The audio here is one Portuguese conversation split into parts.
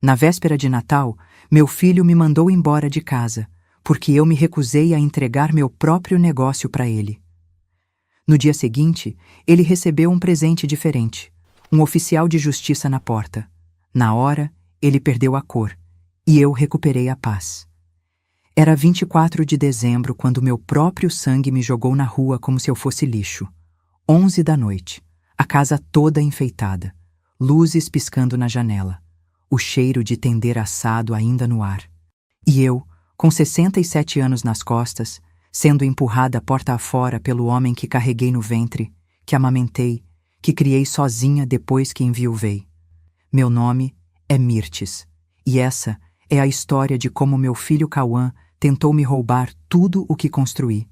Na véspera de Natal, meu filho me mandou embora de casa, porque eu me recusei a entregar meu próprio negócio para ele. No dia seguinte, ele recebeu um presente diferente, um oficial de justiça na porta. Na hora, ele perdeu a cor, e eu recuperei a paz. Era 24 de dezembro quando meu próprio sangue me jogou na rua como se eu fosse lixo. 11 da noite, a casa toda enfeitada, luzes piscando na janela, o cheiro de tender assado ainda no ar. E eu, com 67 anos nas costas, sendo empurrada porta afora pelo homem que carreguei no ventre, que amamentei, que criei sozinha depois que enviuvei. Meu nome é Mirtes, e essa é a história de como meu filho Cauã tentou me roubar tudo o que construí,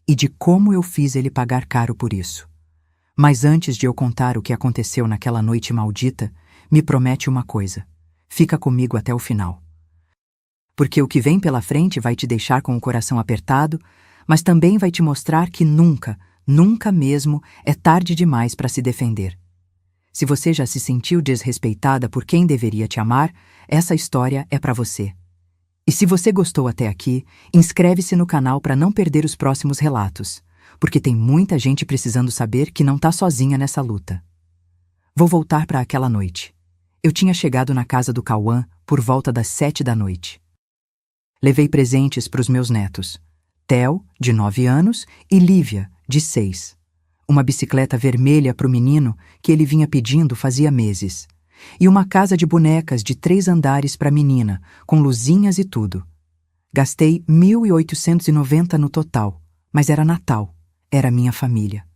e de como eu fiz ele pagar caro por isso. Mas antes de eu contar o que aconteceu naquela noite maldita, me promete uma coisa: fica comigo até o final. Porque o que vem pela frente vai te deixar com o coração apertado, mas também vai te mostrar que nunca, nunca mesmo é tarde demais para se defender. Se você já se sentiu desrespeitada por quem deveria te amar, essa história é para você. E se você gostou até aqui, inscreve-se no canal para não perder os próximos relatos, porque tem muita gente precisando saber que não tá sozinha nessa luta. Vou voltar para aquela noite. Eu tinha chegado na casa do Cauã por volta das 7 da noite. Levei presentes para os meus netos, Theo, de 9 anos, e Lívia, de 6. Uma bicicleta vermelha para o menino que ele vinha pedindo fazia meses. E uma casa de bonecas de 3 andares para a menina, com luzinhas e tudo. Gastei 1.890 no total, mas era Natal, era minha família.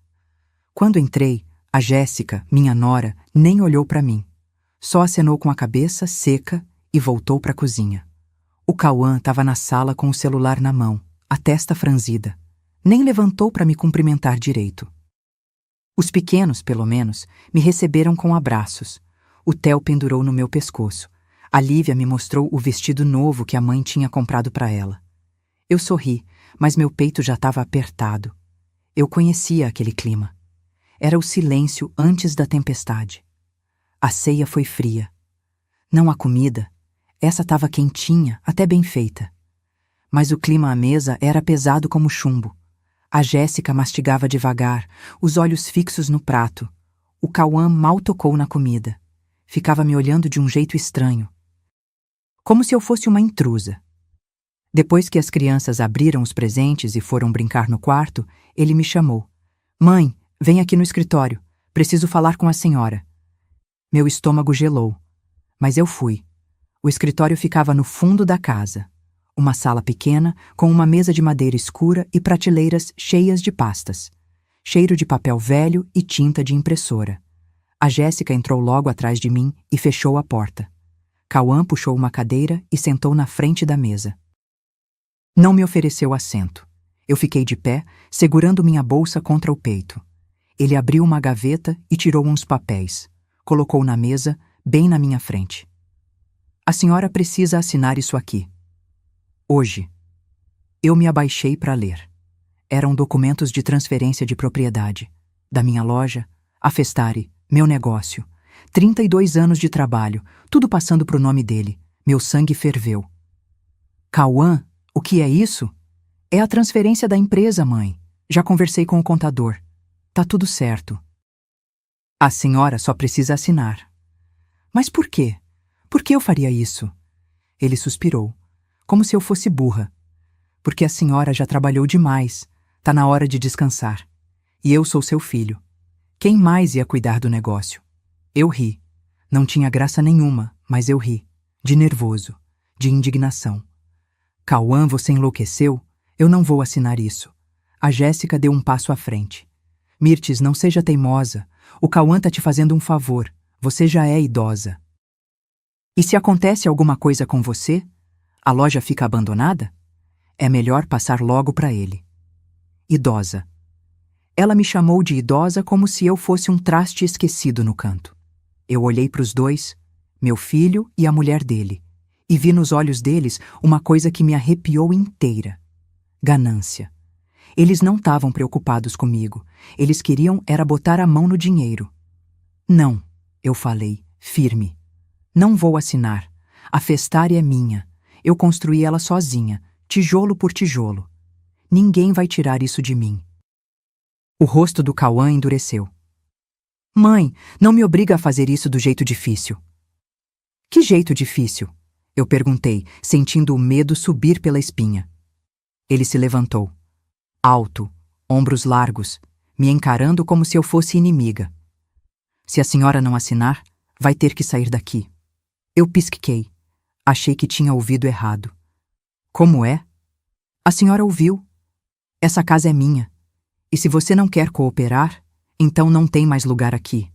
Quando entrei, a Jéssica, minha nora, nem olhou para mim. Só acenou com a cabeça seca e voltou para a cozinha. O Cauã estava na sala com o celular na mão, a testa franzida. Nem levantou para me cumprimentar direito. Os pequenos, pelo menos, me receberam com abraços. O Theo pendurou no meu pescoço. A Lívia me mostrou o vestido novo que a mãe tinha comprado para ela. Eu sorri, mas meu peito já estava apertado. Eu conhecia aquele clima. Era o silêncio antes da tempestade. A ceia foi fria. Não a comida. Essa estava quentinha, até bem feita. Mas o clima à mesa era pesado como chumbo. A Jéssica mastigava devagar, os olhos fixos no prato. O Cauã mal tocou na comida. Ficava me olhando de um jeito estranho. Como se eu fosse uma intrusa. Depois que as crianças abriram os presentes e foram brincar no quarto, ele me chamou. Mãe, vem aqui no escritório. Preciso falar com a senhora. Meu estômago gelou. Mas eu fui. O escritório ficava no fundo da casa. Uma sala pequena, com uma mesa de madeira escura e prateleiras cheias de pastas. Cheiro de papel velho e tinta de impressora. A Jéssica entrou logo atrás de mim e fechou a porta. Cauã puxou uma cadeira e sentou na frente da mesa. Não me ofereceu assento. Eu fiquei de pé, segurando minha bolsa contra o peito. Ele abriu uma gaveta e tirou uns papéis. Colocou na mesa, bem na minha frente. A senhora precisa assinar isso aqui. Hoje. Eu me abaixei para ler. Eram documentos de transferência de propriedade. Da minha loja, a Festari, meu negócio. 32 anos de trabalho, tudo passando pro nome dele. Meu sangue ferveu. Cauã, o que é isso? É a transferência da empresa, mãe. Já conversei com o contador. Tá tudo certo. A senhora só precisa assinar. Mas por quê? Por que eu faria isso? Ele suspirou, como se eu fosse burra. Porque a senhora já trabalhou demais. Tá na hora de descansar. E eu sou seu filho. Quem mais ia cuidar do negócio? Eu ri. Não tinha graça nenhuma, mas eu ri. De nervoso. De indignação. Cauã, você enlouqueceu? Eu não vou assinar isso. A Jéssica deu um passo à frente. Mirtes, não seja teimosa. O Cauã tá te fazendo um favor. Você já é idosa. E se acontece alguma coisa com você? A loja fica abandonada? É melhor passar logo para ele. Idosa. Ela me chamou de idosa como se eu fosse um traste esquecido no canto. Eu olhei para os dois, meu filho e a mulher dele, e vi nos olhos deles uma coisa que me arrepiou inteira. Ganância. Eles não estavam preocupados comigo. Eles queriam era botar a mão no dinheiro. Não, eu falei, firme. Não vou assinar. A Festari é minha. Eu construí ela sozinha, tijolo por tijolo. Ninguém vai tirar isso de mim. O rosto do Cauã endureceu. Mãe, não me obriga a fazer isso do jeito difícil. Que jeito difícil? Eu perguntei, sentindo o medo subir pela espinha. Ele se levantou. Alto, ombros largos, me encarando como se eu fosse inimiga. Se a senhora não assinar, vai ter que sair daqui. Eu pisquei. Achei que tinha ouvido errado. Como é? A senhora ouviu. Essa casa é minha. E se você não quer cooperar, então não tem mais lugar aqui.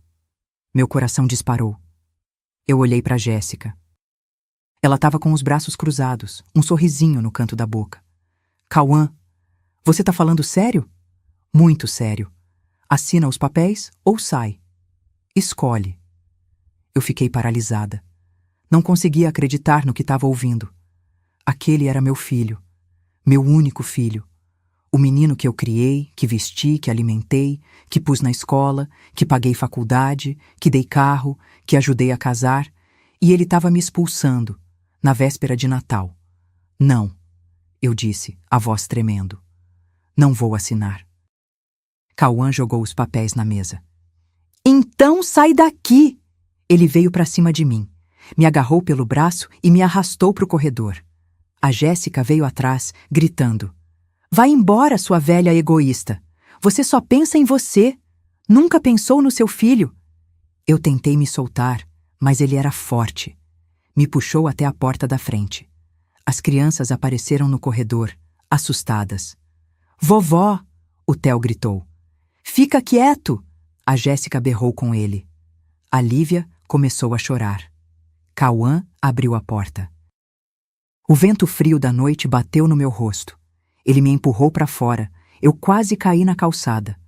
Meu coração disparou. Eu olhei para Jéssica. Ela estava com os braços cruzados, um sorrisinho no canto da boca. Cauã, você tá falando sério? Muito sério. Assina os papéis ou sai. Escolhe. Eu fiquei paralisada. Não conseguia acreditar no que estava ouvindo. Aquele era meu filho. Meu único filho. O menino que eu criei, que vesti, que alimentei, que pus na escola, que paguei faculdade, que dei carro, que ajudei a casar, e ele estava me expulsando, na véspera de Natal. Não, eu disse, a voz tremendo. Não vou assinar. Cauã jogou os papéis na mesa. Então sai daqui! Ele veio para cima de mim, me agarrou pelo braço e me arrastou para o corredor. A Jéssica veio atrás, gritando. Vai embora, sua velha egoísta. Você só pensa em você. Nunca pensou no seu filho. Eu tentei me soltar, mas ele era forte. Me puxou até a porta da frente. As crianças apareceram no corredor, assustadas. Vovó! O Theo gritou. Fica quieto! A Jéssica berrou com ele. A Lívia começou a chorar. Cauã abriu a porta. O vento frio da noite bateu no meu rosto. Ele me empurrou para fora. Eu quase caí na calçada.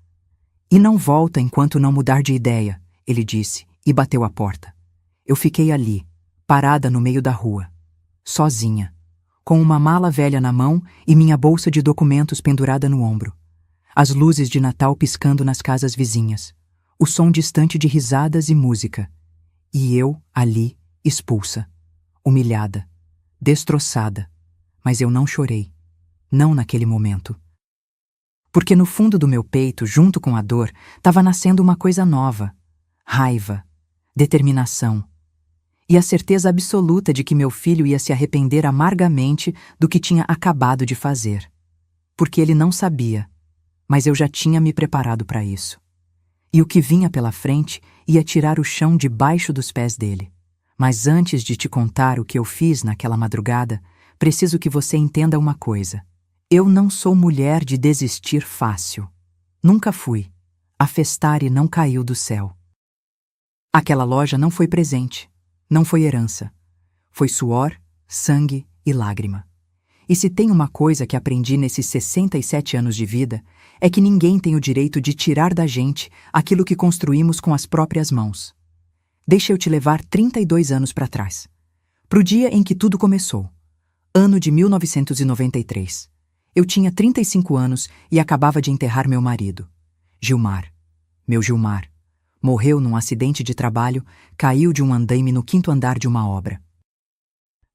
E não volta enquanto não mudar de ideia, ele disse, e bateu a porta. Eu fiquei ali, parada no meio da rua, sozinha, com uma mala velha na mão e minha bolsa de documentos pendurada no ombro. As luzes de Natal piscando nas casas vizinhas. O som distante de risadas e música. E eu, ali, expulsa, humilhada, destroçada. Mas eu não chorei. Não naquele momento. Porque no fundo do meu peito, junto com a dor, estava nascendo uma coisa nova. Raiva, determinação. E a certeza absoluta de que meu filho ia se arrepender amargamente do que tinha acabado de fazer. Porque ele não sabia, mas eu já tinha me preparado para isso. E o que vinha pela frente ia tirar o chão debaixo dos pés dele. Mas antes de te contar o que eu fiz naquela madrugada, preciso que você entenda uma coisa. Eu não sou mulher de desistir fácil. Nunca fui. A Festari não caiu do céu. Aquela loja não foi presente, não foi herança. Foi suor, sangue e lágrima. E se tem uma coisa que aprendi nesses 67 anos de vida, é que ninguém tem o direito de tirar da gente aquilo que construímos com as próprias mãos. Deixa eu te levar 32 anos para trás. Pro dia em que tudo começou. Ano de 1993. Eu tinha 35 anos e acabava de enterrar meu marido. Gilmar. Meu Gilmar. Morreu num acidente de trabalho, caiu de um andaime no 5º andar de uma obra.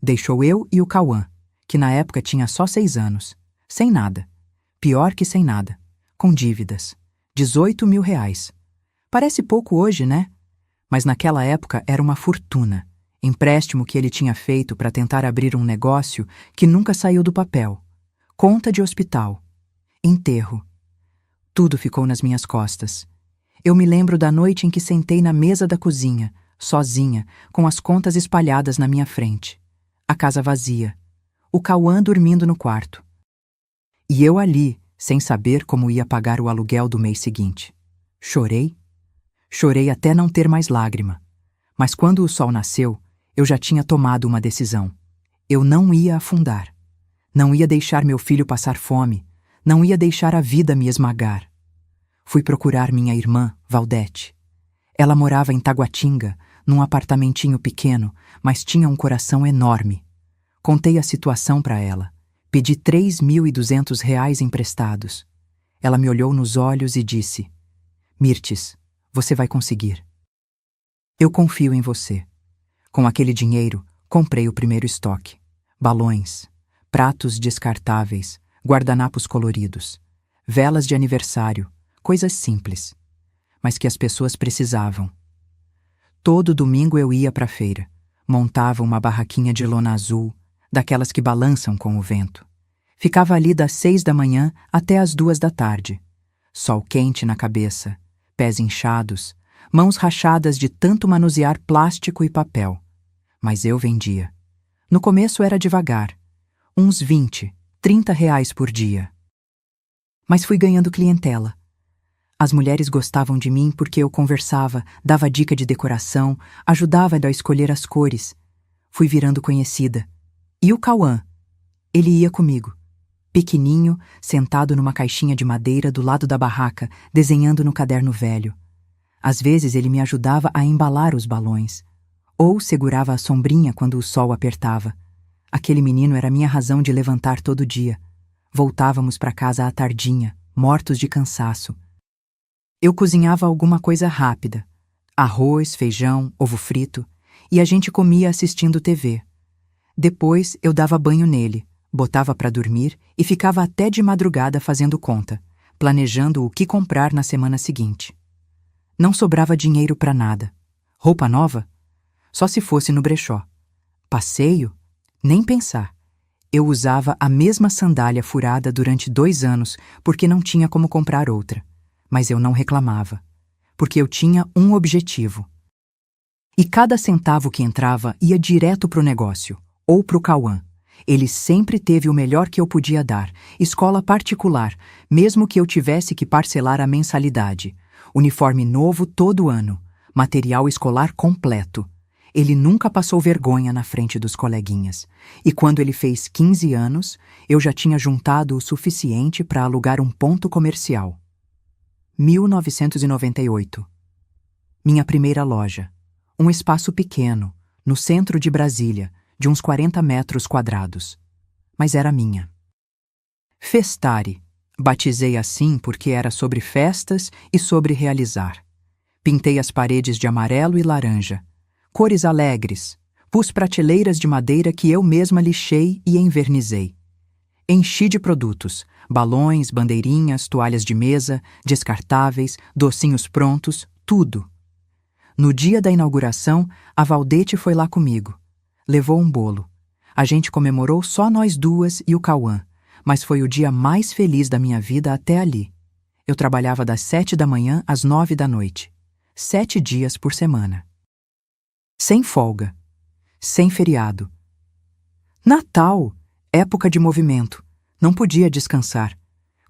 Deixou eu e o Cauã, que na época tinha só 6 anos, sem nada. Pior que sem nada. Com dívidas. 18 mil reais. Parece pouco hoje, né? Mas naquela época era uma fortuna. Empréstimo que ele tinha feito para tentar abrir um negócio que nunca saiu do papel. Conta de hospital. Enterro. Tudo ficou nas minhas costas. Eu me lembro da noite em que sentei na mesa da cozinha, sozinha, com as contas espalhadas na minha frente. A casa vazia. O Cauã dormindo no quarto. E eu ali, sem saber como ia pagar o aluguel do mês seguinte. Chorei. Chorei até não ter mais lágrima. Mas quando o sol nasceu, eu já tinha tomado uma decisão. Eu não ia afundar. Não ia deixar meu filho passar fome. Não ia deixar a vida me esmagar. Fui procurar minha irmã, Valdete. Ela morava em Taguatinga, num apartamentinho pequeno, mas tinha um coração enorme. Contei a situação para ela. Pedi 3.200 reais emprestados. Ela me olhou nos olhos e disse: Mirtes, você vai conseguir. Eu confio em você. Com aquele dinheiro, Comprei o primeiro estoque. Balões, pratos descartáveis, guardanapos coloridos, velas de aniversário, coisas simples, mas que as pessoas precisavam. Todo domingo eu ia para a feira, montava uma barraquinha de lona azul, daquelas que balançam com o vento. Ficava ali das 6 da manhã até as 2 da tarde. Sol quente na cabeça, pés inchados, mãos rachadas de tanto manusear plástico e papel. Mas eu vendia. No começo era devagar, uns 20, 30 reais por dia. Mas fui ganhando clientela. As mulheres gostavam de mim porque eu conversava, dava dica de decoração, ajudava a escolher as cores. Fui virando conhecida. E o Cauã? Ele ia comigo. Pequenininho, sentado numa caixinha de madeira do lado da barraca, desenhando no caderno velho. Às vezes ele me ajudava a embalar os balões. Ou segurava a sombrinha quando o sol apertava. Aquele menino era minha razão de levantar todo dia. Voltávamos para casa à tardinha, mortos de cansaço. Eu cozinhava alguma coisa rápida. Arroz, feijão, ovo frito. E a gente comia assistindo TV. Depois eu dava banho nele, botava para dormir e ficava até de madrugada fazendo conta, planejando o que comprar na semana seguinte. Não sobrava dinheiro para nada. Roupa nova? Só se fosse no brechó. Passeio? Nem pensar. Eu usava a mesma sandália furada durante 2 anos porque não tinha como comprar outra. Mas eu não reclamava, porque eu tinha um objetivo. E cada centavo que entrava ia direto pro negócio, ou pro Cauã. Ele sempre teve o melhor que eu podia dar, escola particular, mesmo que eu tivesse que parcelar a mensalidade. Uniforme novo todo ano, material escolar completo. Ele nunca passou vergonha na frente dos coleguinhas. E quando ele fez 15 anos, eu já tinha juntado o suficiente para alugar um ponto comercial. 1998. Minha primeira loja. Um espaço pequeno, no centro de Brasília, de uns 40 metros quadrados. Mas era minha. Festari. Batizei assim porque era sobre festas e sobre realizar. Pintei as paredes de amarelo e laranja. Cores alegres. Pus prateleiras de madeira que eu mesma lixei e envernizei. Enchi de produtos. Balões, bandeirinhas, toalhas de mesa, descartáveis, docinhos prontos, tudo. No dia da inauguração, a Valdete foi lá comigo. Levou um bolo. A gente comemorou só nós duas e o Cauã, mas foi o dia mais feliz da minha vida até ali. Eu trabalhava das 7 da manhã às 9 da noite. 7 dias por semana. Sem folga. Sem feriado. Natal! Época de movimento. Não podia descansar.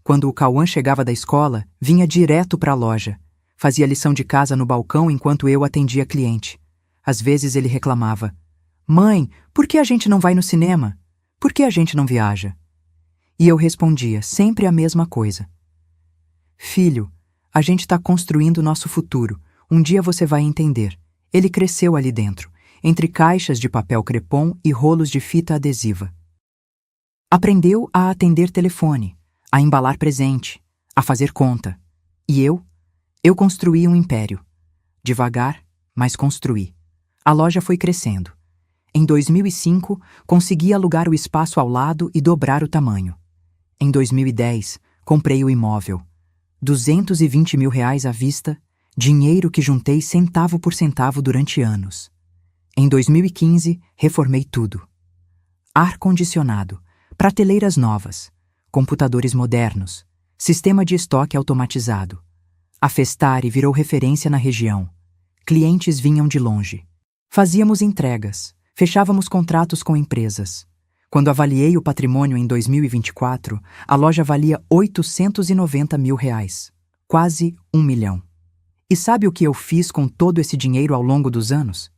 Quando o Cauã chegava da escola, vinha direto para a loja. Fazia lição de casa no balcão enquanto eu atendia cliente. Às vezes ele reclamava. Mãe, por que a gente não vai no cinema? Por que a gente não viaja? E eu respondia sempre a mesma coisa. Filho, a gente está construindo nosso futuro. Um dia você vai entender. Ele cresceu ali dentro, entre caixas de papel crepom e rolos de fita adesiva. Aprendeu a atender telefone, a embalar presente, a fazer conta. E eu construí um império. Devagar, mas construí. A loja foi crescendo. Em 2005, consegui alugar o espaço ao lado e dobrar o tamanho. Em 2010, comprei o imóvel. 220 mil reais à vista, dinheiro que juntei centavo por centavo durante anos. Em 2015, reformei tudo. Ar-condicionado, prateleiras novas, computadores modernos, sistema de estoque automatizado. A Festari virou referência na região. Clientes vinham de longe. Fazíamos entregas, fechávamos contratos com empresas. Quando avaliei o patrimônio em 2024, a loja valia 890 mil reais, quase 1 milhão. E sabe o que eu fiz com todo esse dinheiro ao longo dos anos?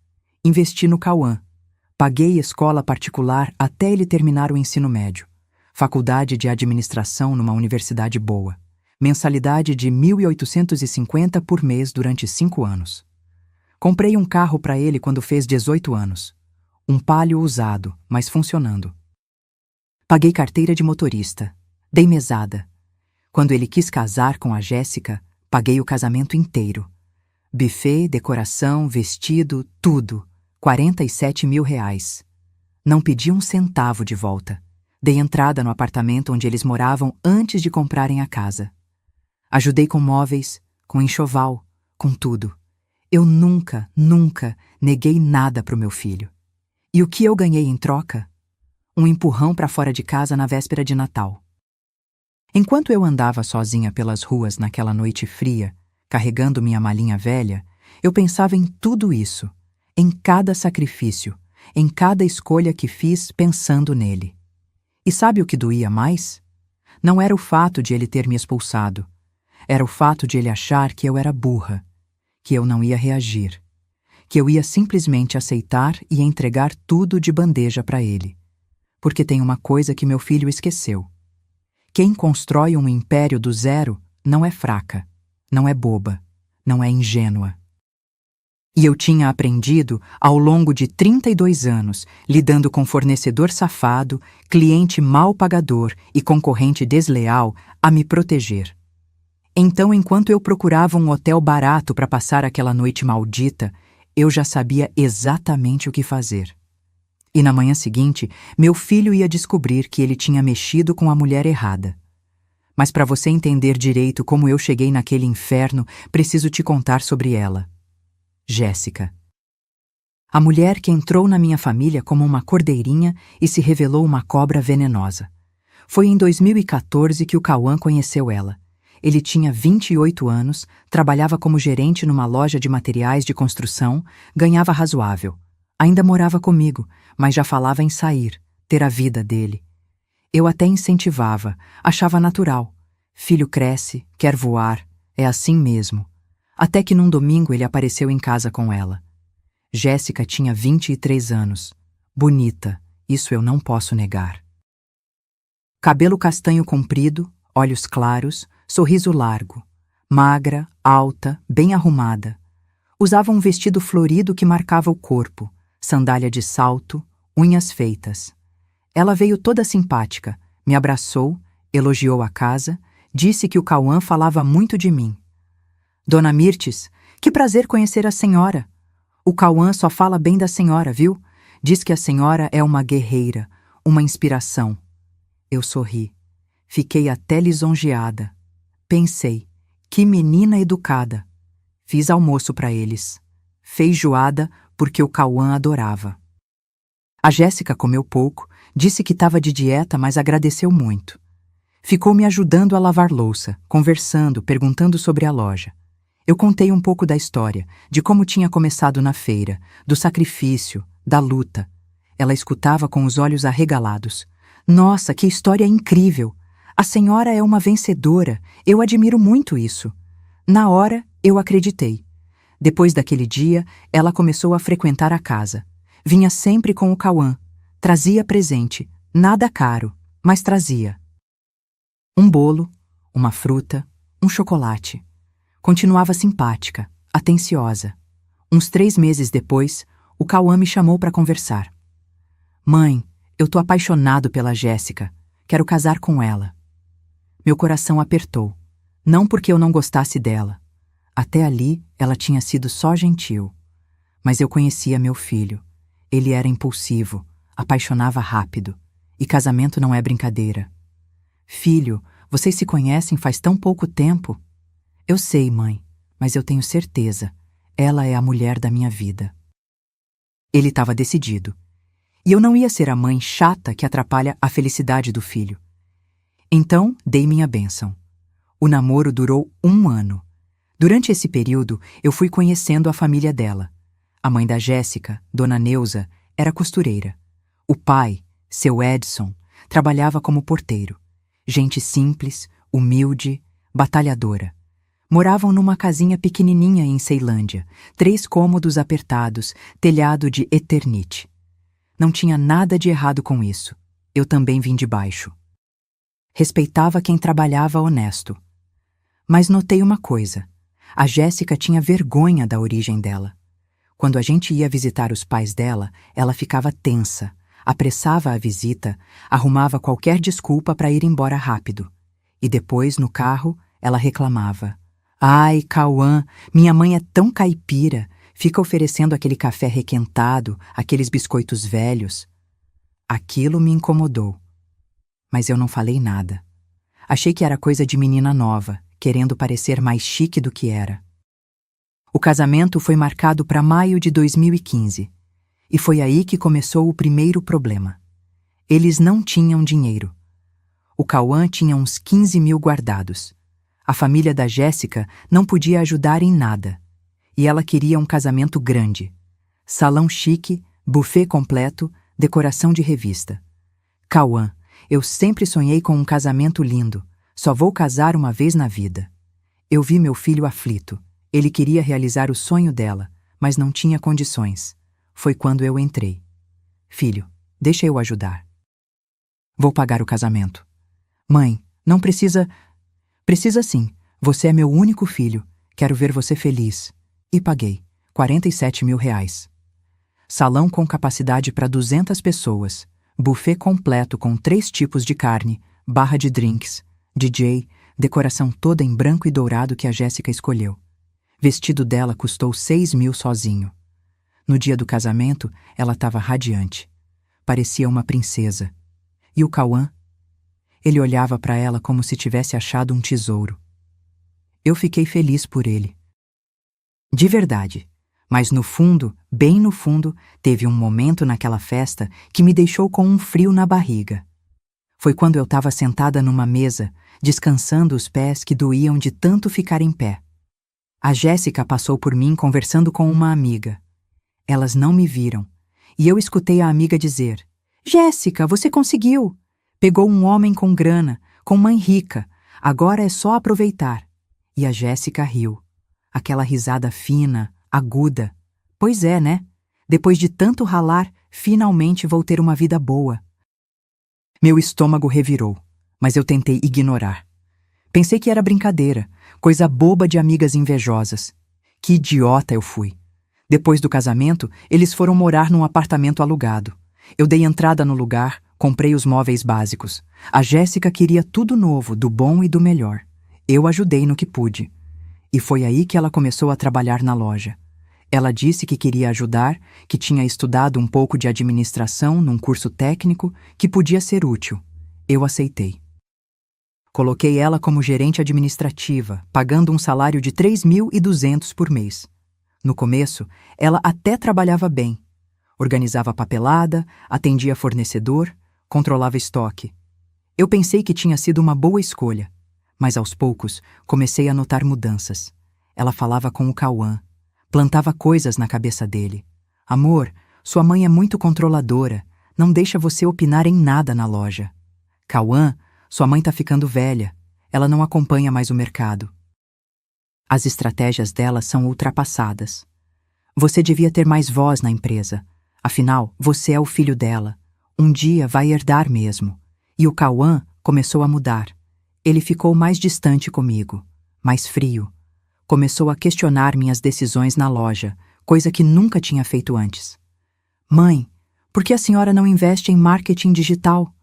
Investi no Cauã. Paguei escola particular até ele terminar o ensino médio. Faculdade de administração numa universidade boa. Mensalidade de 1.850 por mês durante 5 anos. Comprei um carro para ele quando fez 18 anos. Um Palio usado, mas funcionando. Paguei carteira de motorista. Dei mesada. Quando ele quis casar com a Jéssica, paguei o casamento inteiro. Buffet, decoração, vestido, tudo. 47 mil reais. Não pedi um centavo de volta. Dei entrada no apartamento onde eles moravam antes de comprarem a casa. Ajudei com móveis, com enxoval, com tudo. Eu nunca neguei nada para o meu filho. E o que eu ganhei em troca? Um empurrão para fora de casa na véspera de Natal. Enquanto eu andava sozinha pelas ruas naquela noite fria, carregando minha malinha velha, eu pensava em tudo isso, em cada sacrifício, em cada escolha que fiz pensando nele. E sabe o que doía mais? Não era o fato de ele ter me expulsado. Era o fato de ele achar que eu era burra, que eu não ia reagir, que eu ia simplesmente aceitar e entregar tudo de bandeja para ele. Porque tem uma coisa que meu filho esqueceu. Quem constrói um império do zero não é fraca, não é boba, não é ingênua. E eu tinha aprendido, ao longo de 32 anos, lidando com fornecedor safado, cliente mal pagador e concorrente desleal, a me proteger. Então, enquanto eu procurava um hotel barato para passar aquela noite maldita, eu já sabia exatamente o que fazer. E na manhã seguinte, meu filho ia descobrir que ele tinha mexido com a mulher errada. Mas para você entender direito como eu cheguei naquele inferno, preciso te contar sobre ela. Jéssica. A mulher que entrou na minha família como uma cordeirinha e se revelou uma cobra venenosa. Foi em 2014 que o Cauã conheceu ela. Ele tinha 28 anos, trabalhava como gerente numa loja de materiais de construção, ganhava razoável. Ainda morava comigo, mas já falava em sair, ter a vida dele. Eu até incentivava, achava natural. Filho cresce, quer voar, é assim mesmo. Até que num domingo ele apareceu em casa com ela. Jéssica tinha 23 anos. Bonita, isso eu não posso negar. Cabelo castanho comprido, olhos claros, sorriso largo. Magra, alta, bem arrumada. Usava um vestido florido que marcava o corpo, sandália de salto, unhas feitas. Ela veio toda simpática, me abraçou, elogiou a casa, disse que o Cauã falava muito de mim. Dona Mirtes, que prazer conhecer a senhora. O Cauã só fala bem da senhora, viu? Diz que a senhora é uma guerreira, uma inspiração. Eu sorri. Fiquei até lisonjeada. Pensei, que menina educada. Fiz almoço para eles. Feijoada, porque o Cauã adorava. A Jéssica comeu pouco, disse que estava de dieta, mas agradeceu muito. Ficou me ajudando a lavar louça, conversando, perguntando sobre a loja. Eu contei um pouco da história, de como tinha começado na feira, do sacrifício, da luta. Ela escutava com os olhos arregalados. Nossa, que história incrível! A senhora é uma vencedora, eu admiro muito isso. Na hora, eu acreditei. Depois daquele dia, ela começou a frequentar a casa. Vinha sempre com o Cauã. Trazia presente, nada caro, mas trazia. Um bolo, uma fruta, um chocolate. Continuava simpática, atenciosa. Uns 3 meses depois, o Cauã me chamou para conversar. Mãe, eu tô apaixonado pela Jéssica. Quero casar com ela. Meu coração apertou. Não porque eu não gostasse dela. Até ali, ela tinha sido só gentil. Mas eu conhecia meu filho. Ele era impulsivo, apaixonava rápido. E casamento não é brincadeira. Filho, vocês se conhecem faz tão pouco tempo. Eu sei, mãe, mas eu tenho certeza. Ela é a mulher da minha vida. Ele estava decidido. E eu não ia ser a mãe chata que atrapalha a felicidade do filho. Então, dei minha bênção. O namoro durou 1 ano. Durante esse período, eu fui conhecendo a família dela. A mãe da Jéssica, Dona Neuza, era costureira. O pai, seu Edson, trabalhava como porteiro. Gente simples, humilde, batalhadora. Moravam numa casinha pequenininha em Ceilândia, 3 cômodos apertados, telhado de Eternite. Não tinha nada de errado com isso. Eu também vim de baixo. Respeitava quem trabalhava honesto. Mas notei uma coisa. A Jéssica tinha vergonha da origem dela. Quando a gente ia visitar os pais dela, ela ficava tensa, apressava a visita, arrumava qualquer desculpa para ir embora rápido. E depois, no carro, ela reclamava. Ai, Cauã, minha mãe é tão caipira, fica oferecendo aquele café requentado, aqueles biscoitos velhos. Aquilo me incomodou. Mas eu não falei nada. Achei que era coisa de menina nova, querendo parecer mais chique do que era. O casamento foi marcado para maio de 2015. E foi aí que começou o primeiro problema. Eles não tinham dinheiro. O Cauã tinha uns 15 mil guardados. A família da Jéssica não podia ajudar em nada. E ela queria um casamento grande. Salão chique, buffet completo, decoração de revista. Cauã, eu sempre sonhei com um casamento lindo. Só vou casar uma vez na vida. Eu vi meu filho aflito. Ele queria realizar o sonho dela, mas não tinha condições. Foi quando eu entrei. Filho, deixa eu ajudar. Vou pagar o casamento. Mãe, não precisa... Precisa sim. Você é meu único filho. Quero ver você feliz. E paguei. R$ 47 mil. Salão com capacidade para 200 pessoas. Buffet completo com 3 tipos de carne, barra de drinks, DJ, decoração toda em branco e dourado que a Jéssica escolheu. Vestido dela custou 6 mil sozinho. No dia do casamento, ela estava radiante. Parecia uma princesa. E o Cauã? Ele olhava para ela como se tivesse achado um tesouro. Eu fiquei feliz por ele. De verdade. Mas no fundo, bem no fundo, teve um momento naquela festa que me deixou com um frio na barriga. Foi quando eu estava sentada numa mesa, descansando os pés que doíam de tanto ficar em pé. A Jéssica passou por mim conversando com uma amiga. Elas não me viram, e eu escutei a amiga dizer: Jéssica, você conseguiu! Pegou um homem com grana, com mãe rica, agora é só aproveitar. E a Jéssica riu. Aquela risada fina, aguda. Pois é, né? Depois de tanto ralar, finalmente vou ter uma vida boa. Meu estômago revirou, mas eu tentei ignorar. Pensei que era brincadeira, coisa boba de amigas invejosas. Que idiota eu fui. Depois do casamento, eles foram morar num apartamento alugado. Eu dei entrada no lugar, comprei os móveis básicos. A Jéssica queria tudo novo, do bom e do melhor. Eu ajudei no que pude. E foi aí que ela começou a trabalhar na loja. Ela disse que queria ajudar, que tinha estudado um pouco de administração num curso técnico, que podia ser útil. Eu aceitei. Coloquei ela como gerente administrativa, pagando um salário de 3.200 por mês. No começo, ela até trabalhava bem. Organizava papelada, atendia fornecedor, controlava estoque. Eu pensei que tinha sido uma boa escolha, mas aos poucos comecei a notar mudanças. Ela falava com o Cauã, plantava coisas na cabeça dele. Amor, sua mãe é muito controladora, não deixa você opinar em nada na loja. Cauã, sua mãe tá ficando velha, ela não acompanha mais o mercado. As estratégias dela são ultrapassadas. Você devia ter mais voz na empresa. Afinal, você é o filho dela. Um dia vai herdar mesmo. E o Cauã começou a mudar. Ele ficou mais distante comigo, mais frio. Começou a questionar minhas decisões na loja, coisa que nunca tinha feito antes. Mãe, por que a senhora não investe em marketing digital?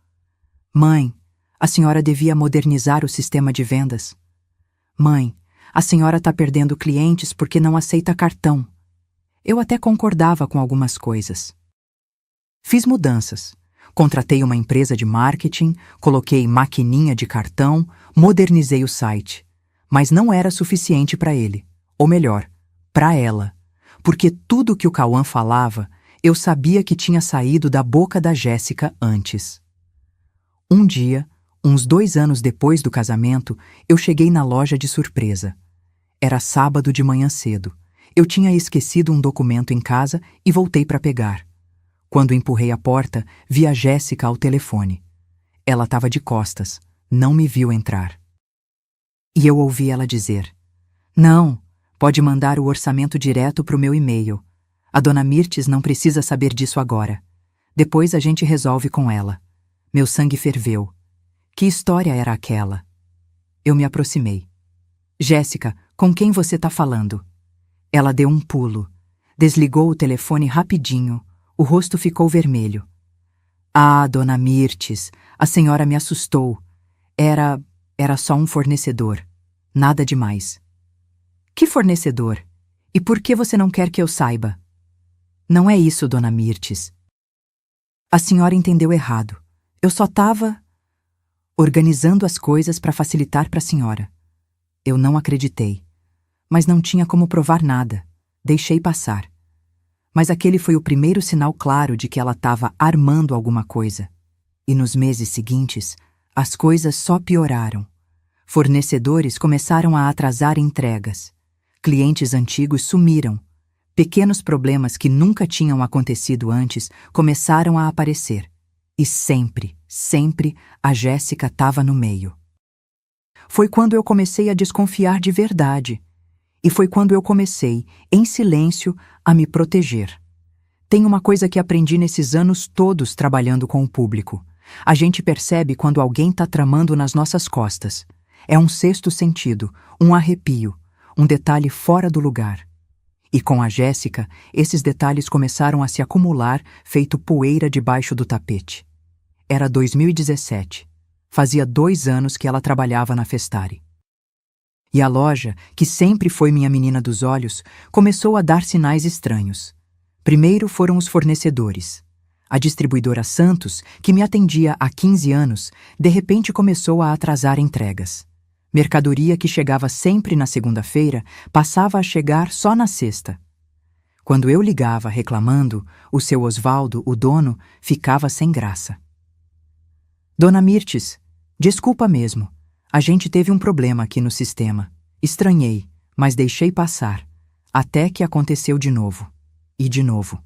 Mãe, a senhora devia modernizar o sistema de vendas. Mãe, a senhora está perdendo clientes porque não aceita cartão. Eu até concordava com algumas coisas. Fiz mudanças. Contratei uma empresa de marketing, coloquei maquininha de cartão, modernizei o site. Mas não era suficiente para ele. Ou melhor, para ela. Porque tudo que o Cauã falava, eu sabia que tinha saído da boca da Jéssica antes. Um dia, uns 2 anos depois do casamento, eu cheguei na loja de surpresa. Era sábado de manhã cedo. Eu tinha esquecido um documento em casa e voltei para pegar. Quando empurrei a porta, vi a Jéssica ao telefone. Ela estava de costas, não me viu entrar. E eu ouvi ela dizer: Não, pode mandar o orçamento direto para o meu e-mail. A dona Mirtes não precisa saber disso agora. Depois a gente resolve com ela. Meu sangue ferveu. Que história era aquela? Eu me aproximei. Jéssica, com quem você está falando? Ela deu um pulo. Desligou o telefone rapidinho. O rosto ficou vermelho. Ah, dona Mirtes, a senhora me assustou. Era só um fornecedor. Nada demais. Que fornecedor? E por que você não quer que eu saiba? Não é isso, dona Mirtes. A senhora entendeu errado. Eu só estava organizando as coisas para facilitar para a senhora. Eu não acreditei. Mas não tinha como provar nada. Deixei passar. Mas aquele foi o primeiro sinal claro de que ela estava armando alguma coisa. E nos meses seguintes, as coisas só pioraram. Fornecedores começaram a atrasar entregas. Clientes antigos sumiram. Pequenos problemas que nunca tinham acontecido antes começaram a aparecer. E sempre, sempre, a Jéssica estava no meio. Foi quando eu comecei a desconfiar de verdade. E foi quando eu comecei, em silêncio, a me proteger. Tem uma coisa que aprendi nesses anos todos trabalhando com o público. A gente percebe quando alguém está tramando nas nossas costas. É um sexto sentido, um arrepio, um detalhe fora do lugar. E com a Jéssica, esses detalhes começaram a se acumular, feito poeira debaixo do tapete. Era 2017. Fazia 2 anos que ela trabalhava na Festari. E a loja, que sempre foi minha menina dos olhos, começou a dar sinais estranhos. Primeiro foram os fornecedores. A distribuidora Santos, que me atendia há 15 anos, de repente começou a atrasar entregas. Mercadoria que chegava sempre na segunda-feira passava a chegar só na sexta. Quando eu ligava reclamando, o seu Osvaldo, o dono, ficava sem graça. Dona Mirtes, desculpa mesmo. A gente teve um problema aqui no sistema. Estranhei, mas deixei passar. Até que aconteceu de novo. E de novo.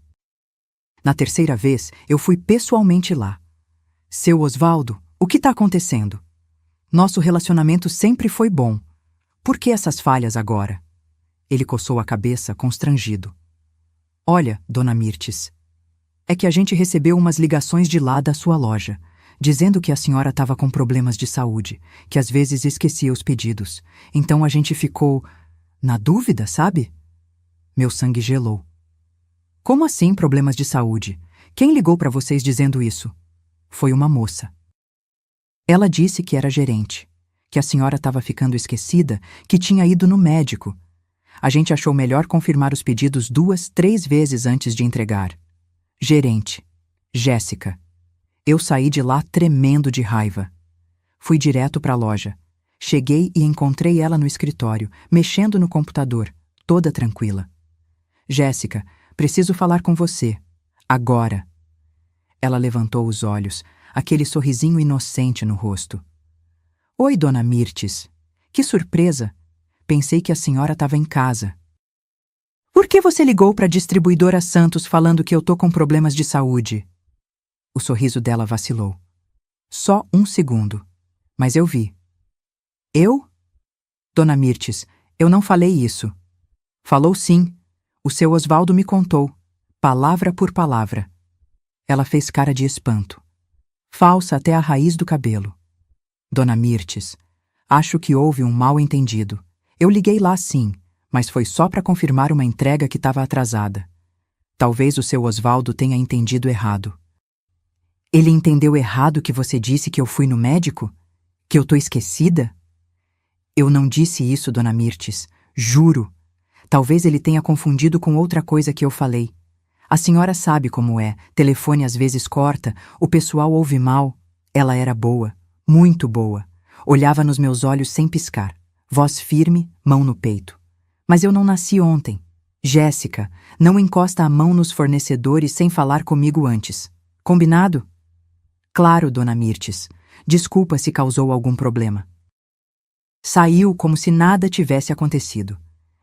Na terceira vez, eu fui pessoalmente lá. Seu Osvaldo, o que está acontecendo? Nosso relacionamento sempre foi bom. Por que essas falhas agora? Ele coçou a cabeça, constrangido. Olha, Dona Mirtes, é que a gente recebeu umas ligações de lá da sua loja, dizendo que a senhora estava com problemas de saúde, que às vezes esquecia os pedidos. Então a gente ficou na dúvida, sabe? Meu sangue gelou. Como assim problemas de saúde? Quem ligou para vocês dizendo isso? Foi uma moça. Ela disse que era gerente, que a senhora estava ficando esquecida, que tinha ido no médico. A gente achou melhor confirmar os pedidos 2, 3 vezes antes de entregar. Gerente. Jéssica. Eu saí de lá tremendo de raiva. Fui direto para a loja. Cheguei e encontrei ela no escritório, mexendo no computador, toda tranquila. Jéssica, preciso falar com você. Agora. Ela levantou os olhos, aquele sorrisinho inocente no rosto. Oi, Dona Mirtes. Que surpresa. Pensei que a senhora estava em casa. Por que você ligou para a distribuidora Santos falando que eu tô com problemas de saúde? O sorriso dela vacilou. Só 1 segundo. Mas eu vi. Eu? Dona Mirtes, eu não falei isso. Falou sim. O seu Osvaldo me contou. Palavra por palavra. Ela fez cara de espanto. Falsa até a raiz do cabelo. Dona Mirtes, acho que houve um mal-entendido. Eu liguei lá sim, mas foi só para confirmar uma entrega que estava atrasada. Talvez o seu Osvaldo tenha entendido errado. Ele entendeu errado que você disse que eu fui no médico? Que eu tô esquecida? Eu não disse isso, Dona Mirtes. Juro. Talvez ele tenha confundido com outra coisa que eu falei. A senhora sabe como é. Telefone às vezes corta, o pessoal ouve mal. Ela era boa, muito boa. Olhava nos meus olhos sem piscar. Voz firme, mão no peito. Mas eu não nasci ontem. Jéssica, não encosta a mão nos fornecedores sem falar comigo antes. Combinado? Claro, Dona Mirtes. Desculpa se causou algum problema. Saiu como se nada tivesse acontecido.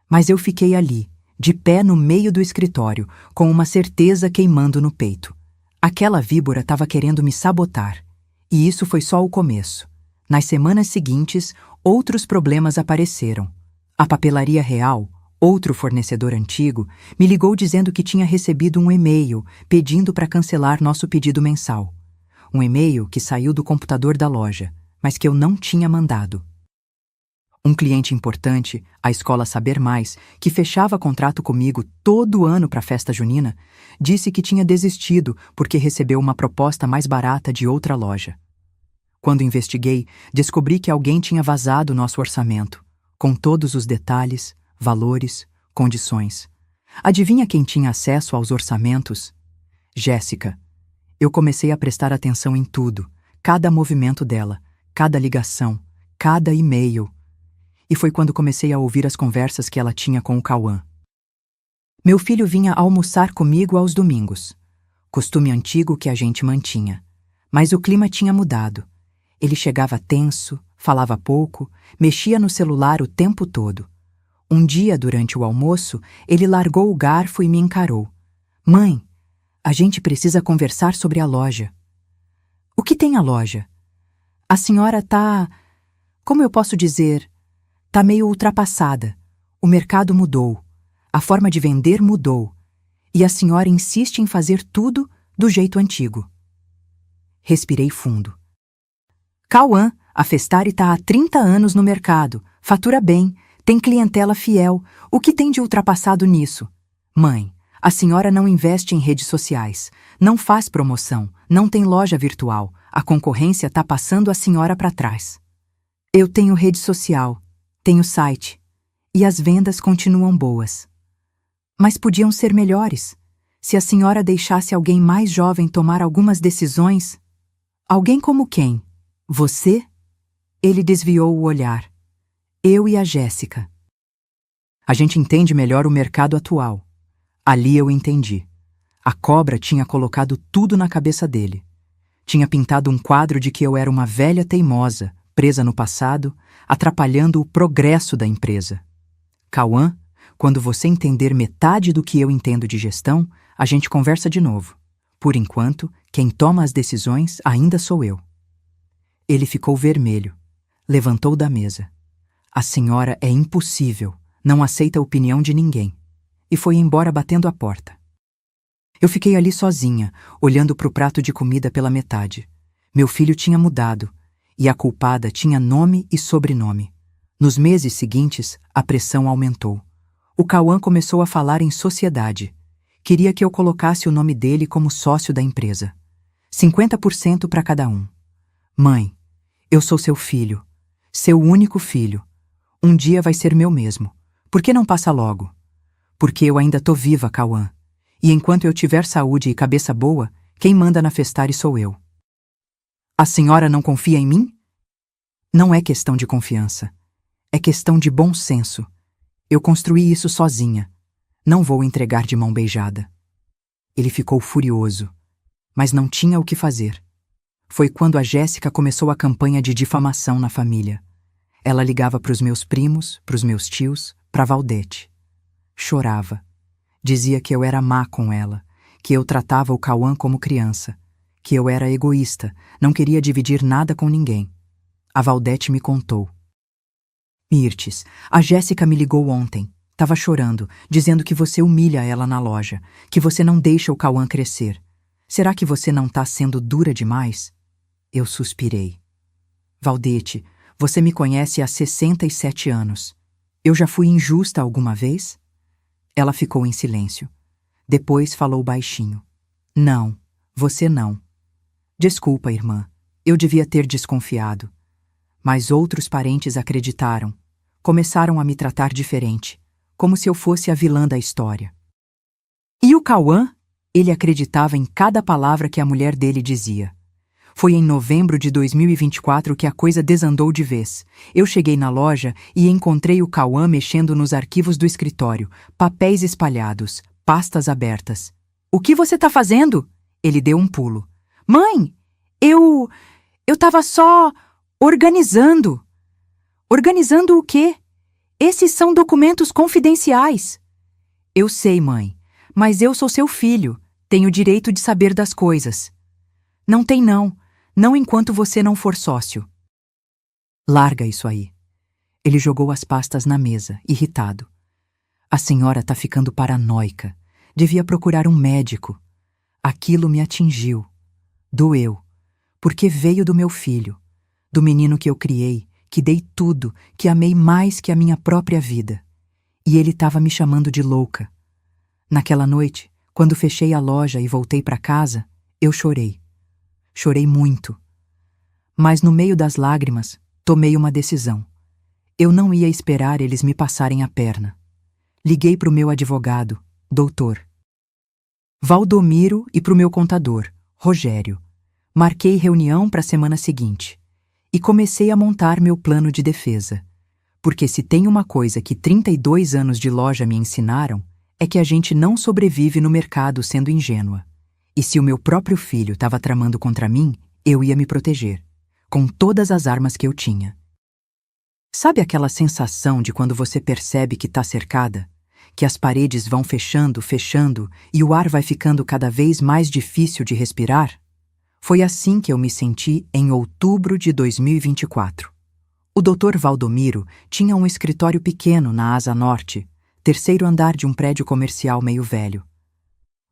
Mas eu fiquei ali, de pé no meio do escritório, com uma certeza queimando no peito. Aquela víbora estava querendo me sabotar. E isso foi só o começo. Nas semanas seguintes, outros problemas apareceram. A Papelaria Real, outro fornecedor antigo, me ligou dizendo que tinha recebido um e-mail pedindo para cancelar nosso pedido mensal. Um e-mail que saiu do computador da loja, mas que eu não tinha mandado. Um cliente importante, a Escola Saber Mais, que fechava contrato comigo todo ano para a festa junina, disse que tinha desistido porque recebeu uma proposta mais barata de outra loja. Quando investiguei, descobri que alguém tinha vazado nosso orçamento, com todos os detalhes, valores, condições. Adivinha quem tinha acesso aos orçamentos? Jéssica. Eu comecei a prestar atenção em tudo, cada movimento dela, cada ligação, cada e-mail. E foi quando comecei a ouvir as conversas que ela tinha com o Cauã. Meu filho vinha almoçar comigo aos domingos. Costume antigo que a gente mantinha. Mas o clima tinha mudado. Ele chegava tenso, falava pouco, mexia no celular o tempo todo. Um dia, durante o almoço, ele largou o garfo e me encarou. Mãe, a gente precisa conversar sobre a loja. O que tem a loja? A senhora tá... Como eu posso dizer? Tá meio ultrapassada. O mercado mudou. A forma de vender mudou. E a senhora insiste em fazer tudo do jeito antigo. Respirei fundo. Cauã, a Festari tá há 30 anos no mercado, fatura bem, tem clientela fiel. O que tem de ultrapassado nisso? Mãe, a senhora não investe em redes sociais, não faz promoção, não tem loja virtual. A concorrência tá passando a senhora para trás. Eu tenho rede social, tenho site, e as vendas continuam boas. Mas podiam ser melhores. Se a senhora deixasse alguém mais jovem tomar algumas decisões... Alguém como quem? Você? Ele desviou o olhar. Eu e a Jéssica. A gente entende melhor o mercado atual. Ali eu entendi. A cobra tinha colocado tudo na cabeça dele. Tinha pintado um quadro de que eu era uma velha teimosa, presa no passado, atrapalhando o progresso da empresa. Cauã, quando você entender metade do que eu entendo de gestão, a gente conversa de novo. Por enquanto, quem toma as decisões ainda sou eu. Ele ficou vermelho. Levantou da mesa. A senhora é impossível, não aceita a opinião de ninguém. E foi embora batendo a porta. Eu fiquei ali sozinha, olhando para o prato de comida pela metade. Meu filho tinha mudado, e a culpada tinha nome e sobrenome. Nos meses seguintes, a pressão aumentou. O Cauã começou a falar em sociedade. Queria que eu colocasse o nome dele como sócio da empresa. 50% para cada um. Mãe, eu sou seu filho. Seu único filho. Um dia vai ser meu mesmo. Por que não passa logo? Porque eu ainda tô viva, Cauã. E enquanto eu tiver saúde e cabeça boa, quem manda na Festari sou eu. A senhora não confia em mim? Não é questão de confiança. É questão de bom senso. Eu construí isso sozinha. Não vou entregar de mão beijada. Ele ficou furioso, mas não tinha o que fazer. Foi quando a Jéssica começou a campanha de difamação na família. Ela ligava para os meus primos, para os meus tios, para Valdete. Chorava. Dizia que eu era má com ela, que eu tratava o Cauã como criança, que eu era egoísta, não queria dividir nada com ninguém. A Valdete me contou. Mirtes, a Jéssica me ligou ontem. Tava chorando, dizendo que você humilha ela na loja, que você não deixa o Cauã crescer. Será que você não tá sendo dura demais? Eu suspirei. Valdete, você me conhece há 67 anos. Eu já fui injusta alguma vez? Ela ficou em silêncio. Depois falou baixinho. Não, você não. Desculpa, irmã. Eu devia ter desconfiado. Mas outros parentes acreditaram. Começaram a me tratar diferente, como se eu fosse a vilã da história. E o Cauã? Ele acreditava em cada palavra que a mulher dele dizia. Foi em novembro de 2024 que a coisa desandou de vez. Eu cheguei na loja e encontrei o Cauã mexendo nos arquivos do escritório, papéis espalhados, pastas abertas. O que você tá fazendo? Ele deu um pulo. Mãe, eu tava só organizando. Organizando o quê? Esses são documentos confidenciais. Eu sei, mãe, mas eu sou seu filho. Tenho o direito de saber das coisas. Não tem não. Não enquanto você não for sócio. Larga isso aí. Ele jogou as pastas na mesa, irritado. A senhora tá ficando paranoica. Devia procurar um médico. Aquilo me atingiu. Doeu. Porque veio do meu filho. Do menino que eu criei, que dei tudo, que amei mais que a minha própria vida. E ele tava me chamando de louca. Naquela noite, quando fechei a loja e voltei para casa, eu chorei. Chorei muito. Mas no meio das lágrimas, tomei uma decisão. Eu não ia esperar eles me passarem a perna. Liguei para o meu advogado, doutor Valdomiro, e para o meu contador, Rogério. Marquei reunião para a semana seguinte e comecei a montar meu plano de defesa. Porque se tem uma coisa que 32 anos de loja me ensinaram, é que a gente não sobrevive no mercado sendo ingênua. E se o meu próprio filho estava tramando contra mim, eu ia me proteger, com todas as armas que eu tinha. Sabe aquela sensação de quando você percebe que está cercada? Que as paredes vão fechando, fechando e o ar vai ficando cada vez mais difícil de respirar? Foi assim que eu me senti em outubro de 2024. O Dr. Valdomiro tinha um escritório pequeno na Asa Norte, terceiro andar de um prédio comercial meio velho.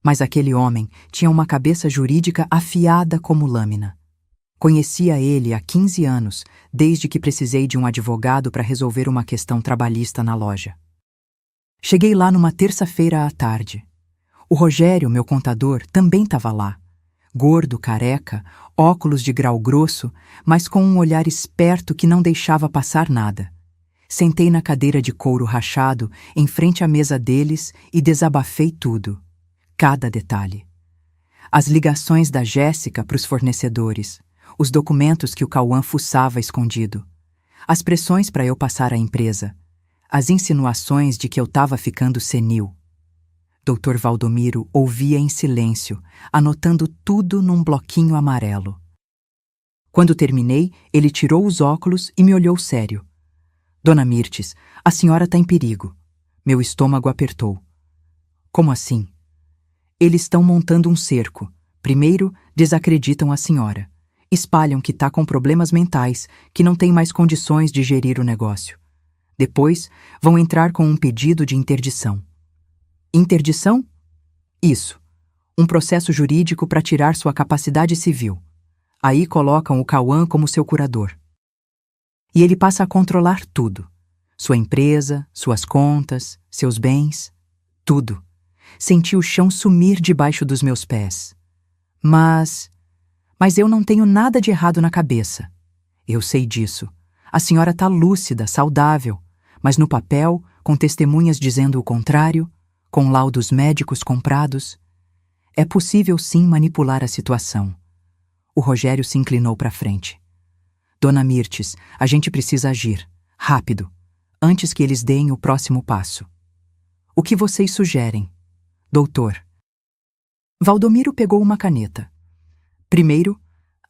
Mas aquele homem tinha uma cabeça jurídica afiada como lâmina. Conhecia ele há 15 anos, desde que precisei de um advogado para resolver uma questão trabalhista na loja. Cheguei lá numa terça-feira à tarde. O Rogério, meu contador, também estava lá. Gordo, careca, óculos de grau grosso, mas com um olhar esperto que não deixava passar nada. Sentei na cadeira de couro rachado, em frente à mesa deles e desabafei tudo. Cada detalhe. As ligações da Jéssica para os fornecedores, os documentos que o Cauã fuçava escondido, as pressões para eu passar a empresa, as insinuações de que eu estava ficando senil. Dr. Valdomiro ouvia em silêncio, anotando tudo num bloquinho amarelo. Quando terminei, ele tirou os óculos e me olhou sério. Dona Mirtes, a senhora está em perigo. Meu estômago apertou. Como assim? Eles estão montando um cerco. Primeiro, desacreditam a senhora. Espalham que está com problemas mentais, que não tem mais condições de gerir o negócio. Depois, vão entrar com um pedido de interdição. Interdição? Isso. Um processo jurídico para tirar sua capacidade civil. Aí colocam o Cauã como seu curador. E ele passa a controlar tudo. Sua empresa, suas contas, seus bens, tudo. Senti o chão sumir debaixo dos meus pés. Mas eu não tenho nada de errado na cabeça. Eu sei disso. A senhora está lúcida, saudável, mas no papel, com testemunhas dizendo o contrário, com laudos médicos comprados, é possível sim manipular a situação. O Rogério se inclinou para frente. Dona Mirtes, a gente precisa agir, rápido, antes que eles deem o próximo passo. O que vocês sugerem? Doutor. Valdomiro pegou uma caneta. Primeiro,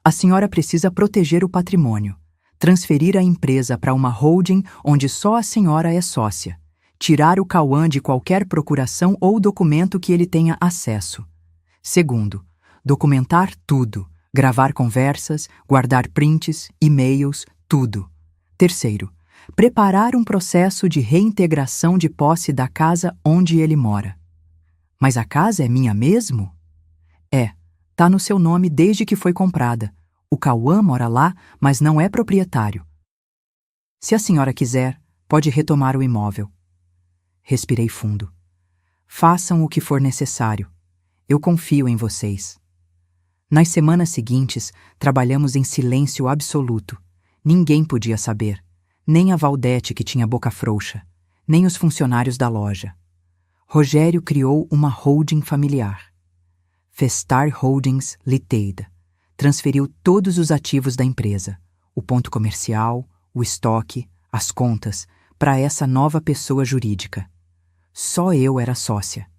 a senhora precisa proteger o patrimônio, transferir a empresa para uma holding onde só a senhora é sócia, tirar o Cauã de qualquer procuração ou documento que ele tenha acesso. Segundo, documentar tudo, gravar conversas, guardar prints, e-mails, tudo. Terceiro, preparar um processo de reintegração de posse da casa onde ele mora. Mas a casa é minha mesmo? É, tá no seu nome desde que foi comprada. O Cauã mora lá, mas não é proprietário. Se a senhora quiser, pode retomar o imóvel. Respirei fundo. Façam o que for necessário. Eu confio em vocês. Nas semanas seguintes, trabalhamos em silêncio absoluto. Ninguém podia saber. Nem a Valdete, que tinha boca frouxa. Nem os funcionários da loja. Rogério criou uma holding familiar. Festar Holdings Ltd. Transferiu todos os ativos da empresa, o ponto comercial, o estoque, as contas, para essa nova pessoa jurídica. Só eu era sócia.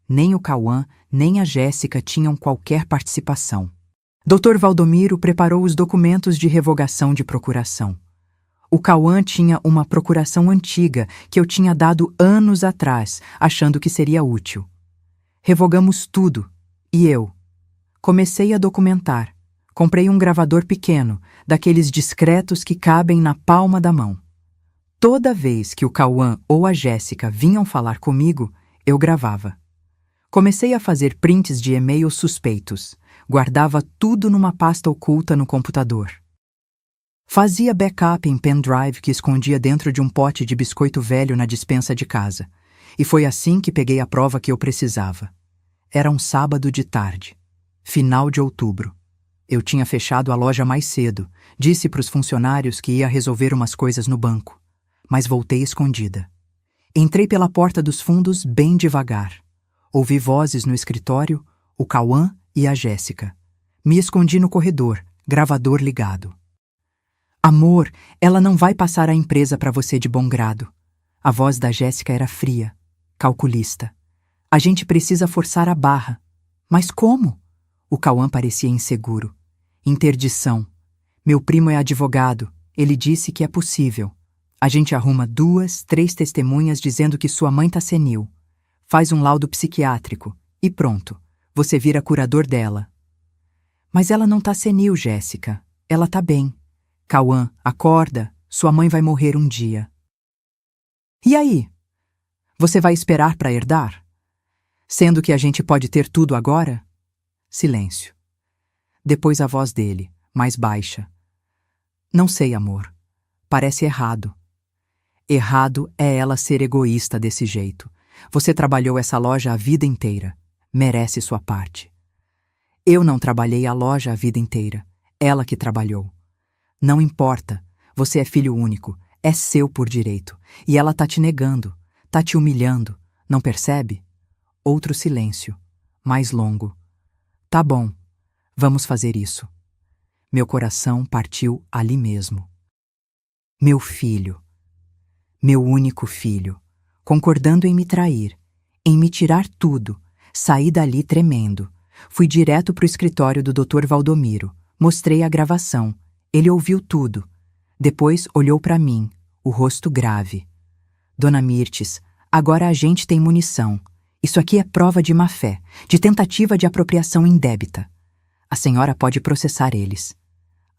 Nem o Cauã, nem a Jéssica tinham qualquer participação. Dr. Valdomiro preparou os documentos de revogação de procuração. O Cauã tinha uma procuração antiga que eu tinha dado anos atrás, achando que seria útil. Revogamos tudo, e eu comecei a documentar. Comprei um gravador pequeno, daqueles discretos que cabem na palma da mão. Toda vez que o Cauã ou a Jéssica vinham falar comigo, eu gravava. Comecei a fazer prints de e-mails suspeitos. Guardava tudo numa pasta oculta no computador. Fazia backup em pendrive que escondia dentro de um pote de biscoito velho na despensa de casa. E foi assim que peguei a prova que eu precisava. Era um sábado de tarde, final de outubro. Eu tinha fechado a loja mais cedo, disse para os funcionários que ia resolver umas coisas no banco, mas voltei escondida. Entrei pela porta dos fundos bem devagar. Ouvi vozes no escritório, o Cauã e a Jéssica. Me escondi no corredor, gravador ligado. Amor, ela não vai passar a empresa para você de bom grado. A voz da Jéssica era fria, calculista. A gente precisa forçar a barra. Mas como? O Cauã parecia inseguro. Interdição. Meu primo é advogado. Ele disse que é possível. A gente arruma 2, 3 testemunhas dizendo que sua mãe tá senil. Faz um laudo psiquiátrico. E pronto. Você vira curador dela. Mas ela não tá senil, Jéssica. Ela tá bem. Cauã, acorda. Sua mãe vai morrer um dia. E aí? Você vai esperar para herdar? Sendo que a gente pode ter tudo agora? Silêncio. Depois a voz dele, mais baixa. Não sei, amor. Parece errado. Errado é ela ser egoísta desse jeito. Você trabalhou essa loja a vida inteira. Merece sua parte. Eu não trabalhei a loja a vida inteira. Ela que trabalhou. Não importa. Você é filho único. É seu por direito. E ela tá te negando. Tá te humilhando. Não percebe? Outro silêncio. Mais longo. Tá bom. Vamos fazer isso. Meu coração partiu ali mesmo. Meu filho. Meu único filho. Concordando em me trair. Em me tirar tudo. Saí dali tremendo. Fui direto pro escritório do Dr. Valdomiro. Mostrei a gravação. Ele ouviu tudo. Depois olhou para mim, o rosto grave. Dona Mirtes, agora a gente tem munição. Isso aqui é prova de má-fé, de tentativa de apropriação indébita. A senhora pode processar eles.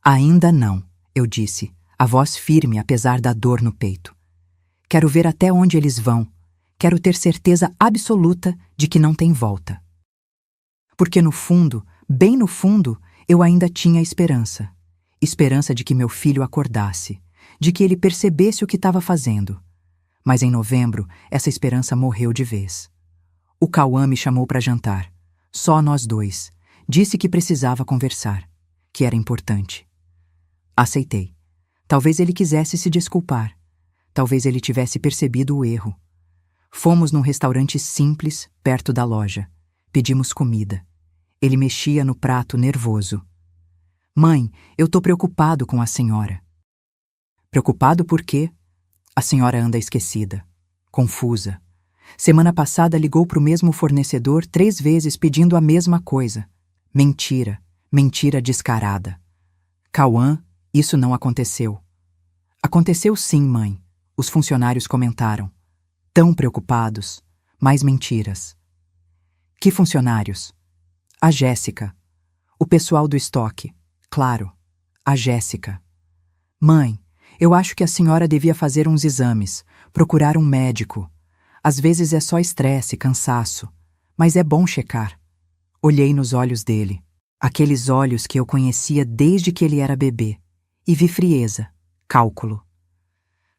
Ainda não, eu disse, a voz firme apesar da dor no peito. Quero ver até onde eles vão. Quero ter certeza absoluta de que não tem volta. Porque no fundo, bem no fundo, eu ainda tinha esperança. Esperança de que meu filho acordasse, de que ele percebesse o que estava fazendo. Mas em novembro, essa esperança morreu de vez. O Cauã me chamou para jantar. Só nós dois. Disse que precisava conversar, que era importante. Aceitei. Talvez ele quisesse se desculpar. Talvez ele tivesse percebido o erro. Fomos num restaurante simples, perto da loja. Pedimos comida. Ele mexia no prato nervoso. Mãe, eu tô preocupado com a senhora. Preocupado por quê? A senhora anda esquecida, confusa. Semana passada ligou pro mesmo fornecedor 3 vezes pedindo a mesma coisa. Mentira, mentira descarada. Cauã, isso não aconteceu. Aconteceu sim, mãe. Os funcionários comentaram. Tão preocupados, mais mentiras. Que funcionários? A Jéssica. O pessoal do estoque. Claro, a Jéssica. Mãe, eu acho que a senhora devia fazer uns exames, procurar um médico. Às vezes é só estresse, cansaço, mas é bom checar. Olhei nos olhos dele, aqueles olhos que eu conhecia desde que ele era bebê, e vi frieza, cálculo.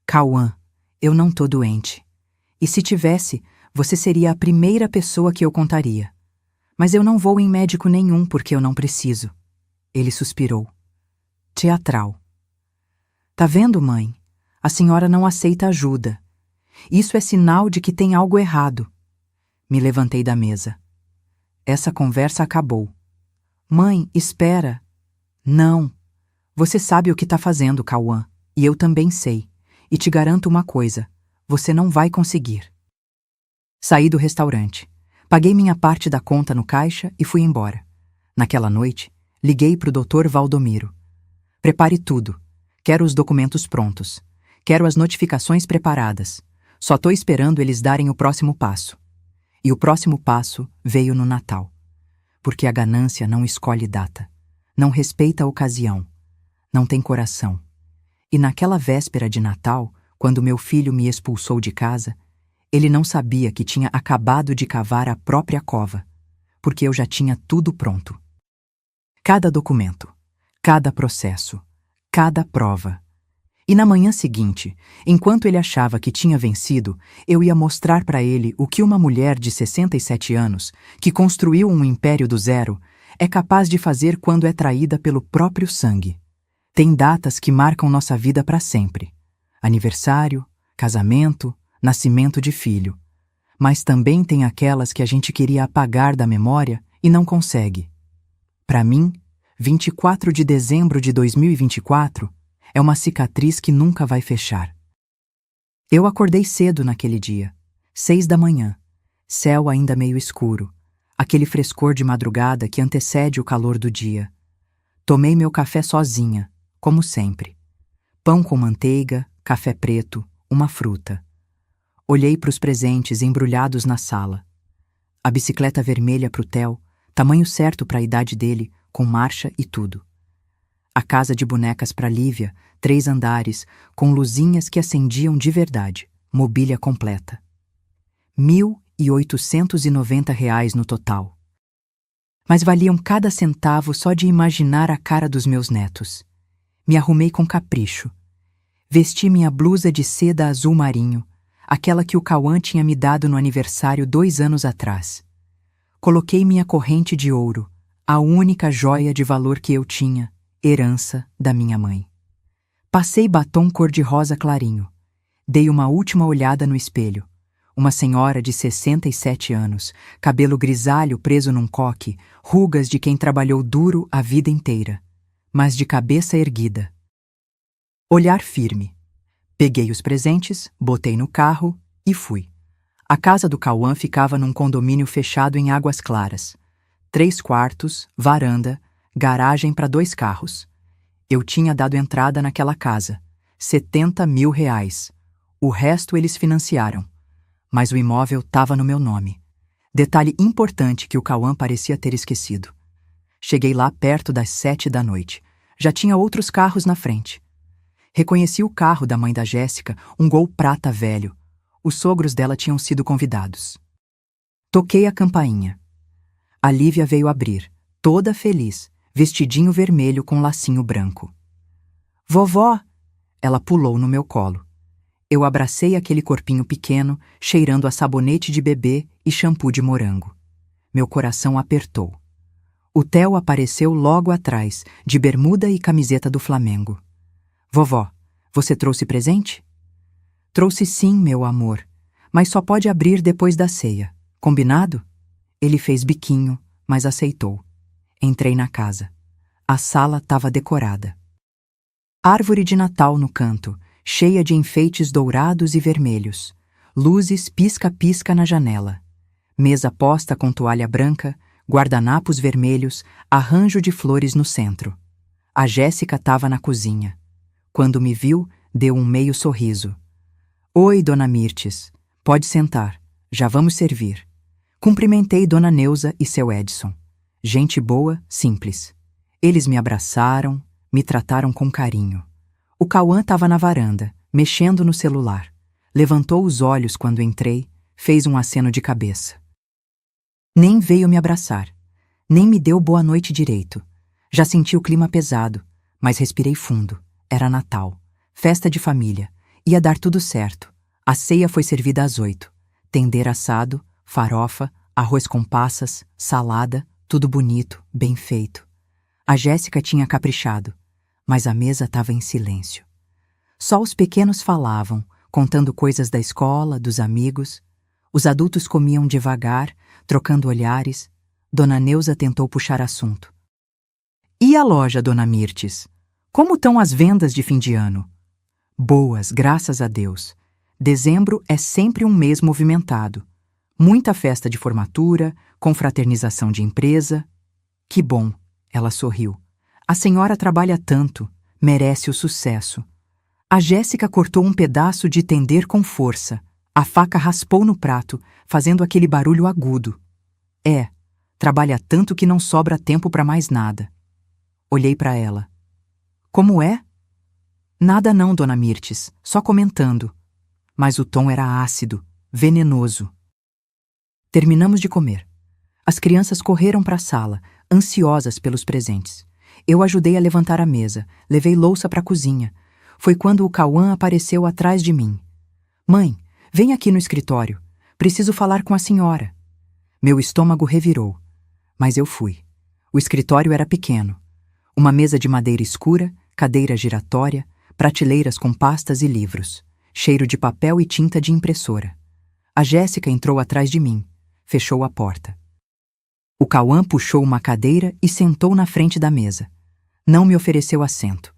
Cauã, eu não tô doente. E se tivesse, você seria a primeira pessoa que eu contaria. Mas eu não vou em médico nenhum porque eu não preciso. Ele suspirou. Teatral. Tá vendo, mãe? A senhora não aceita ajuda. Isso é sinal de que tem algo errado. Me levantei da mesa. Essa conversa acabou. Mãe, espera. Não. Você sabe o que tá fazendo, Cauã. E eu também sei. E te garanto uma coisa. Você não vai conseguir. Saí do restaurante. Paguei minha parte da conta no caixa e fui embora. Naquela noite, liguei pro Dr. Valdomiro. Prepare tudo. Quero os documentos prontos. Quero as notificações preparadas. Só tô esperando eles darem o próximo passo. E o próximo passo veio no Natal. Porque a ganância não escolhe data. Não respeita a ocasião. Não tem coração. E naquela véspera de Natal, quando meu filho me expulsou de casa, ele não sabia que tinha acabado de cavar a própria cova. Porque eu já tinha tudo pronto. Cada documento, cada processo, cada prova. E na manhã seguinte, enquanto ele achava que tinha vencido, eu ia mostrar para ele o que uma mulher de 67 anos, que construiu um império do zero, é capaz de fazer quando é traída pelo próprio sangue. Tem datas que marcam nossa vida para sempre. Aniversário, casamento, nascimento de filho. Mas também tem aquelas que a gente queria apagar da memória e não consegue. Para mim, 24 de dezembro de 2024, é uma cicatriz que nunca vai fechar. Eu acordei cedo naquele dia, 6 da manhã, céu ainda meio escuro, aquele frescor de madrugada que antecede o calor do dia. Tomei meu café sozinha, como sempre. Pão com manteiga, café preto, uma fruta. Olhei para os presentes embrulhados na sala. A bicicleta vermelha pro Theo, tamanho certo para a idade dele, com marcha e tudo. A casa de bonecas para Lívia, 3 andares, com luzinhas que acendiam de verdade, mobília completa. R$ 1.890 no total. Mas valiam cada centavo só de imaginar a cara dos meus netos. Me arrumei com capricho. Vesti minha blusa de seda azul marinho, aquela que o Cauã tinha me dado no aniversário 2 anos atrás. Coloquei minha corrente de ouro, a única joia de valor que eu tinha, herança da minha mãe. Passei batom cor-de-rosa clarinho. Dei uma última olhada no espelho. Uma senhora de 67 anos, cabelo grisalho preso num coque, rugas de quem trabalhou duro a vida inteira, mas de cabeça erguida. Olhar firme. Peguei os presentes, botei no carro e fui. A casa do Cauã ficava num condomínio fechado em Águas Claras. 3 quartos, varanda, garagem para 2 carros. Eu tinha dado entrada naquela casa. R$ 70 mil. O resto eles financiaram. Mas o imóvel estava no meu nome. Detalhe importante que o Cauã parecia ter esquecido. Cheguei lá perto das 7 da noite. Já tinha outros carros na frente. Reconheci o carro da mãe da Jéssica, um Gol prata velho. Os sogros dela tinham sido convidados. Toquei a campainha. A Lívia veio abrir, toda feliz, vestidinho vermelho com lacinho branco. Vovó! Ela pulou no meu colo. Eu abracei aquele corpinho pequeno, cheirando a sabonete de bebê e shampoo de morango. Meu coração apertou. O Theo apareceu logo atrás, de bermuda e camiseta do Flamengo. Vovó, você trouxe presente? Trouxe sim, meu amor, mas só pode abrir depois da ceia. Combinado? Ele fez biquinho, mas aceitou. Entrei na casa. A sala estava decorada. Árvore de Natal no canto, cheia de enfeites dourados e vermelhos. Luzes pisca-pisca na janela. Mesa posta com toalha branca, guardanapos vermelhos, arranjo de flores no centro. A Jéssica estava na cozinha. Quando me viu, deu um meio sorriso. Oi, dona Mirtes. Pode sentar. Já vamos servir. Cumprimentei dona Neuza e seu Edson. Gente boa, simples. Eles me abraçaram, me trataram com carinho. O Cauã estava na varanda, mexendo no celular. Levantou os olhos quando entrei, fez um aceno de cabeça. Nem veio me abraçar, nem me deu boa noite direito. Já senti o clima pesado, mas respirei fundo. Era Natal, festa de família, ia dar tudo certo. A ceia foi servida às 8. Tender assado, farofa, arroz com passas, salada, tudo bonito, bem feito. A Jéssica tinha caprichado, mas a mesa estava em silêncio. Só os pequenos falavam, contando coisas da escola, dos amigos. Os adultos comiam devagar, trocando olhares. Dona Neuza tentou puxar assunto. E a loja, dona Mirtes? Como estão as vendas de fim de ano? Boas, graças a Deus. Dezembro é sempre um mês movimentado. Muita festa de formatura, confraternização de empresa. Que bom, ela sorriu. A senhora trabalha tanto, merece o sucesso. A Jéssica cortou um pedaço de tender com força. A faca raspou no prato, fazendo aquele barulho agudo. Trabalha tanto que não sobra tempo para mais nada. Olhei para ela. Como é? Nada não, dona Mirtes, só comentando. Mas o tom era ácido, venenoso. Terminamos de comer. As crianças correram para a sala, ansiosas pelos presentes. Eu ajudei a levantar a mesa, levei louça para a cozinha. Foi quando o Cauã apareceu atrás de mim. Mãe, vem aqui no escritório. Preciso falar com a senhora. Meu estômago revirou. Mas eu fui. O escritório era pequeno. Uma mesa de madeira escura, cadeira giratória, prateleiras com pastas e livros. Cheiro de papel e tinta de impressora. A Jéssica entrou atrás de mim. Fechou a porta. O Cauã puxou uma cadeira e sentou na frente da mesa. Não me ofereceu assento.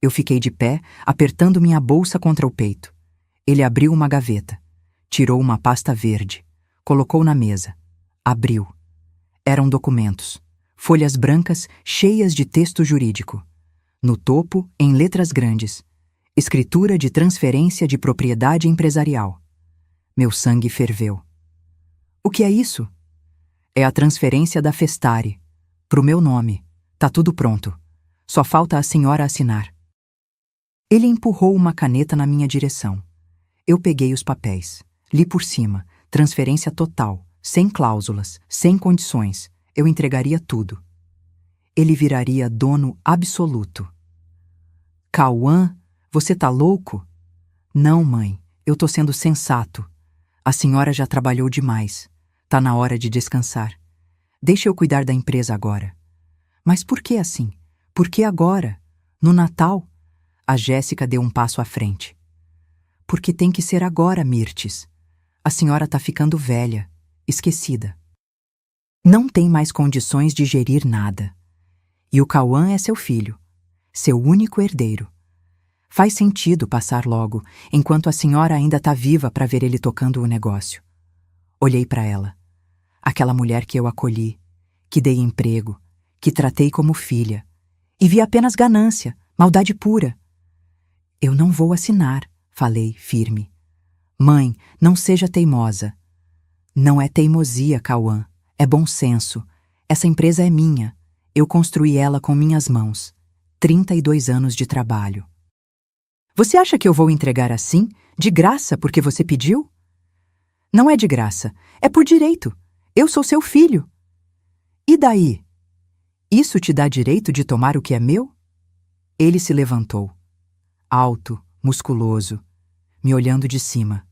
Eu fiquei de pé, apertando minha bolsa contra o peito. Ele abriu uma gaveta. Tirou uma pasta verde. Colocou na mesa. Abriu. Eram documentos. Folhas brancas cheias de texto jurídico. No topo, em letras grandes, escritura de transferência de propriedade empresarial. Meu sangue ferveu. O que é isso? É a transferência da Festare. Pro meu nome. Tá tudo pronto. Só falta a senhora assinar. Ele empurrou uma caneta na minha direção. Eu peguei os papéis. Li por cima. Transferência total. Sem cláusulas. Sem condições. Eu entregaria tudo. Ele viraria dono absoluto. Cauã, você tá louco? Não, mãe. Eu tô sendo sensato. A senhora já trabalhou demais. Tá na hora de descansar. Deixa eu cuidar da empresa agora. Mas por que assim? Por que agora? No Natal? A Jéssica deu um passo à frente. Porque tem que ser agora, Mirtes. A senhora tá ficando velha, esquecida. Não tem mais condições de gerir nada. E o Cauã é seu filho, seu único herdeiro. Faz sentido passar logo, enquanto a senhora ainda tá viva para ver ele tocando o negócio. Olhei para ela. Aquela mulher que eu acolhi, que dei emprego, que tratei como filha, e vi apenas ganância, maldade pura. Eu não vou assinar, falei, firme. Mãe, não seja teimosa. Não é teimosia, Cauã, é bom senso. Essa empresa é minha. Eu construí ela com minhas mãos. 32 anos de trabalho. Você acha que eu vou entregar assim, de graça, porque você pediu? Não é de graça, é por direito. Eu sou seu filho. E daí? Isso te dá direito de tomar o que é meu? Ele se levantou. Alto, musculoso, me olhando de cima.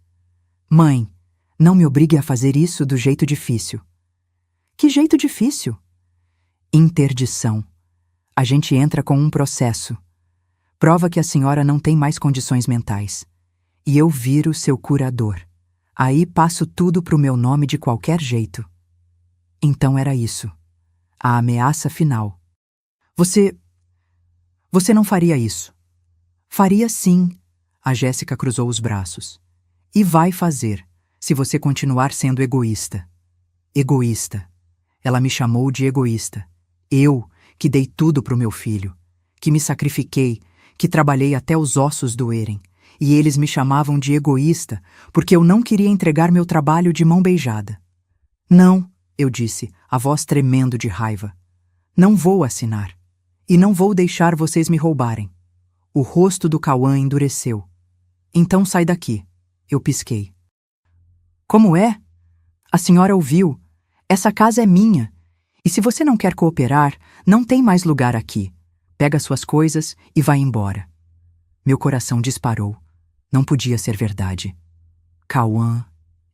Mãe, não me obrigue a fazer isso do jeito difícil. Que jeito difícil? Interdição. A gente entra com um processo. Prova que a senhora não tem mais condições mentais. E eu viro seu curador. Aí passo tudo pro meu nome de qualquer jeito. Então era isso. A ameaça final. Você não faria isso. Faria sim. A Jéssica cruzou os braços. E vai fazer, se você continuar sendo egoísta. Egoísta. Ela me chamou de egoísta. Eu, que dei tudo pro meu filho, que me sacrifiquei, que trabalhei até os ossos doerem, e eles me chamavam de egoísta porque eu não queria entregar meu trabalho de mão beijada. Não, eu disse, a voz tremendo de raiva. Não vou assinar. E não vou deixar vocês me roubarem. O rosto do Cauã endureceu. Então sai daqui. Eu pisquei. Como é? A senhora ouviu. Essa casa é minha. E se você não quer cooperar, não tem mais lugar aqui. Pega suas coisas e vai embora. Meu coração disparou. Não podia ser verdade. Cauã,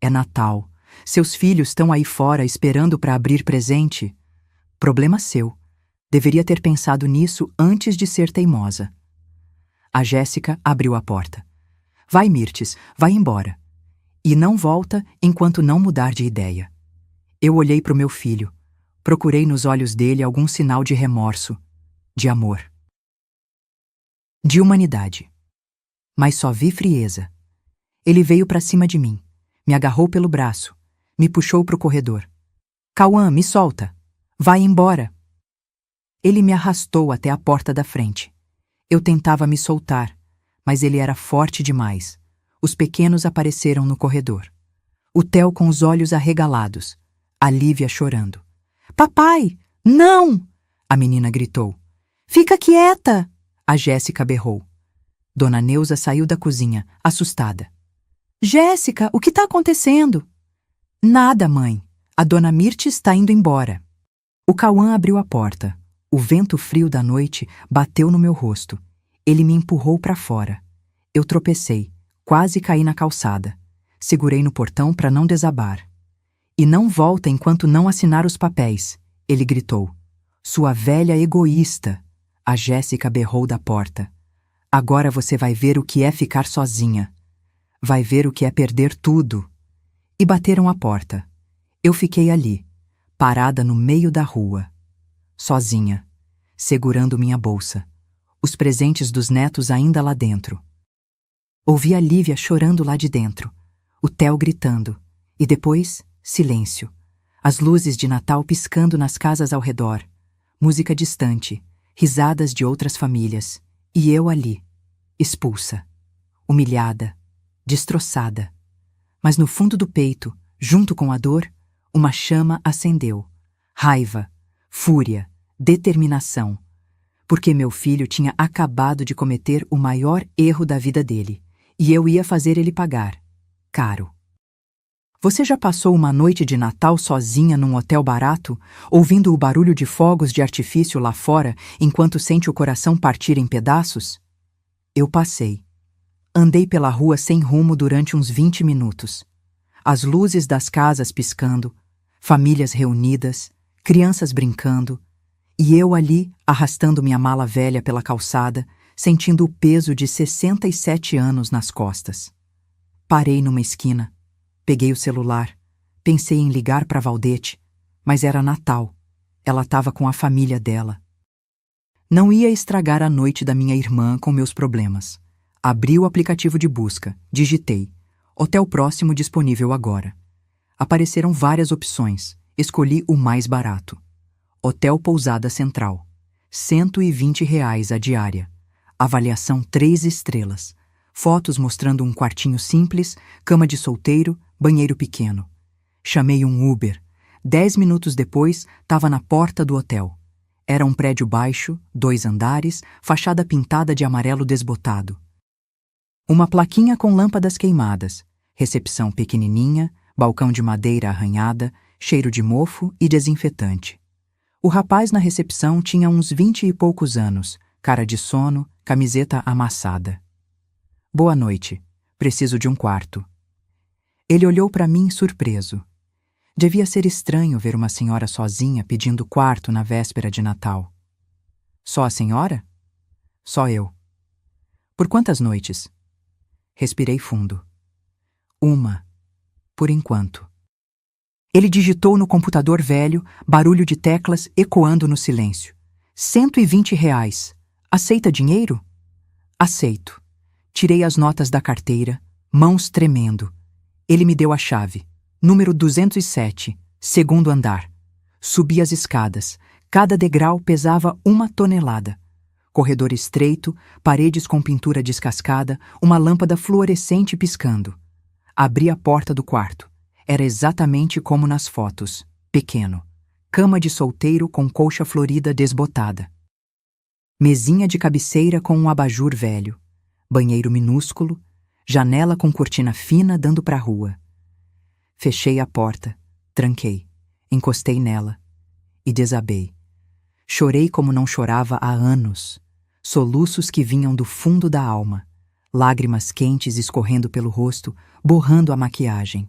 é Natal. Seus filhos estão aí fora esperando para abrir presente. Problema seu. Deveria ter pensado nisso antes de ser teimosa. A Jéssica abriu a porta. Vai, Mirtes, vai embora. E não volta enquanto não mudar de ideia. Eu olhei para o meu filho. Procurei nos olhos dele algum sinal de remorso, de amor, de humanidade. Mas só vi frieza. Ele veio para cima de mim, me agarrou pelo braço, me puxou para o corredor. Cauã, me solta. Vai embora. Ele me arrastou até a porta da frente. Eu tentava me soltar, mas ele era forte demais. Os pequenos apareceram no corredor. O Theo com os olhos arregalados. A Lívia chorando. Papai, não! A menina gritou. Fica quieta! A Jéssica berrou. Dona Neuza saiu da cozinha, assustada. Jéssica, o que está acontecendo? Nada, mãe. A dona Mirtes está indo embora. O Cauã abriu a porta. O vento frio da noite bateu no meu rosto. Ele me empurrou para fora. Eu tropecei, quase caí na calçada. Segurei no portão para não desabar. E não volta enquanto não assinar os papéis, ele gritou. Sua velha egoísta. A Jéssica berrou da porta. Agora você vai ver o que é ficar sozinha. Vai ver o que é perder tudo. E bateram a porta. Eu fiquei ali, parada no meio da rua, sozinha, segurando minha bolsa, os presentes dos netos ainda lá dentro. Ouvi a Lívia chorando lá de dentro, o Theo gritando, e depois, silêncio. As luzes de Natal piscando nas casas ao redor, música distante, risadas de outras famílias, e eu ali, expulsa, humilhada, destroçada. Mas no fundo do peito, junto com a dor, uma chama acendeu. Raiva, fúria, determinação. Porque meu filho tinha acabado de cometer o maior erro da vida dele, e eu ia fazer ele pagar. Caro. Você já passou uma noite de Natal sozinha num hotel barato, ouvindo o barulho de fogos de artifício lá fora enquanto sente o coração partir em pedaços? Eu passei. Andei pela rua sem rumo durante uns 20 minutos. As luzes das casas piscando, famílias reunidas, crianças brincando, e eu ali arrastando minha mala velha pela calçada, sentindo o peso de 67 anos nas costas. Parei numa esquina, peguei o celular, pensei em ligar para Valdete, mas era Natal. Ela estava com a família dela. Não ia estragar a noite da minha irmã com meus problemas. Abri o aplicativo de busca, digitei hotel próximo disponível agora. Apareceram várias opções, escolhi o mais barato. Hotel Pousada Central, R$ 120 a diária. Avaliação 3 estrelas. Fotos mostrando um quartinho simples, cama de solteiro, banheiro pequeno. Chamei um Uber. 10 minutos depois, estava na porta do hotel. Era um prédio baixo, 2 andares, fachada pintada de amarelo desbotado. Uma plaquinha com lâmpadas queimadas, recepção pequenininha, balcão de madeira arranhada, cheiro de mofo e desinfetante. O rapaz na recepção tinha uns 20 e poucos anos, cara de sono, camiseta amassada. Boa noite, preciso de um quarto. Ele olhou para mim surpreso. Devia ser estranho ver uma senhora sozinha pedindo quarto na véspera de Natal. Só a senhora? Só eu. Por quantas noites? Respirei fundo. Uma, por enquanto. Ele digitou no computador velho, barulho de teclas ecoando no silêncio. R$ 120. Aceita dinheiro? Aceito. Tirei as notas da carteira, mãos tremendo. Ele me deu a chave. Número 207, segundo andar. Subi as escadas. Cada degrau pesava 1 tonelada. Corredor estreito, paredes com pintura descascada, uma lâmpada fluorescente piscando. Abri a porta do quarto. Era exatamente como nas fotos, pequeno. Cama de solteiro com colcha florida desbotada. Mesinha de cabeceira com um abajur velho. Banheiro minúsculo, janela com cortina fina dando para a rua. Fechei a porta, tranquei, encostei nela e desabei. Chorei como não chorava há anos. Soluços que vinham do fundo da alma, lágrimas quentes escorrendo pelo rosto, borrando a maquiagem.